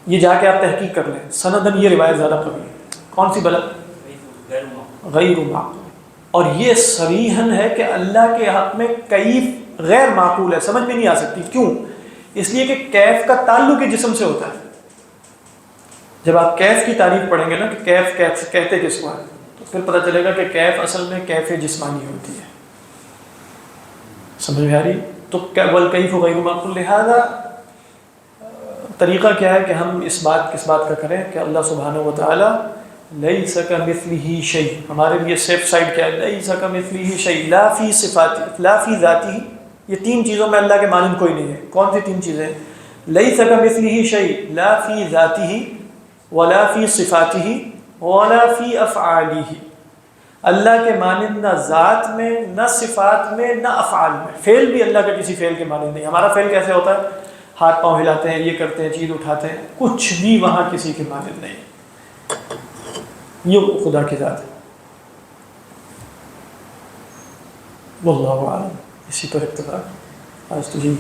یہ جا کے آپ تحقیق کر لیں، سندن یہ روایت زیادہ قوی ہے۔ کون سی بلد؟ غیر معقول۔ اور یہ صریحاً ہے کہ اللہ کے حق میں کیف غیر معقول ہے، سمجھ میں نہیں آ سکتی۔ کیوں؟ اس لیے کہ کیف کا تعلق ہی جسم سے ہوتا ہے۔ جب آپ کیف کی تعریف پڑھیں گے نا کہ کیف کہتے کس کو ہے، تو پھر پتہ چلے گا کہ کیف اصل میں کیف جسمانی ہوتی ہے۔ سمجھ میں آ رہی؟ تو والکیف غیر معقول، لہذا طریقہ کیا ہے کہ ہم اس بات کا کریں کہ اللہ سبحانہ و تعالی لیس کمثلہ شیء، ہمارے لیے سیف سائڈ کیا ہے؟ لیس کمثلہ شیء لا فی صفاتہ لا فی ذاتہ، یہ تین چیزوں میں اللہ کے مانند کوئی نہیں ہے۔ کون سی تین چیزیں؟ لیس کمثلہ شیء لا فی ذاتہ ولا فی صفاتہ ولا فی افعالہ، اللہ کے مانند نہ ذات میں، نہ صفات میں، نہ افعال میں۔ فعل بھی اللہ کا کسی فعل کے مانند نہیں۔ ہمارا فعل کیسے ہوتا ہے؟ ہاتھ پاؤں ہلاتے ہیں، یہ کرتے ہیں، چیز اٹھاتے ہیں، کچھ بھی وہاں کسی کے مانند نہیں، یہ خدا کی ذات ہے۔ واللہ اعلم۔ اسی پر اقتدار آج تو جی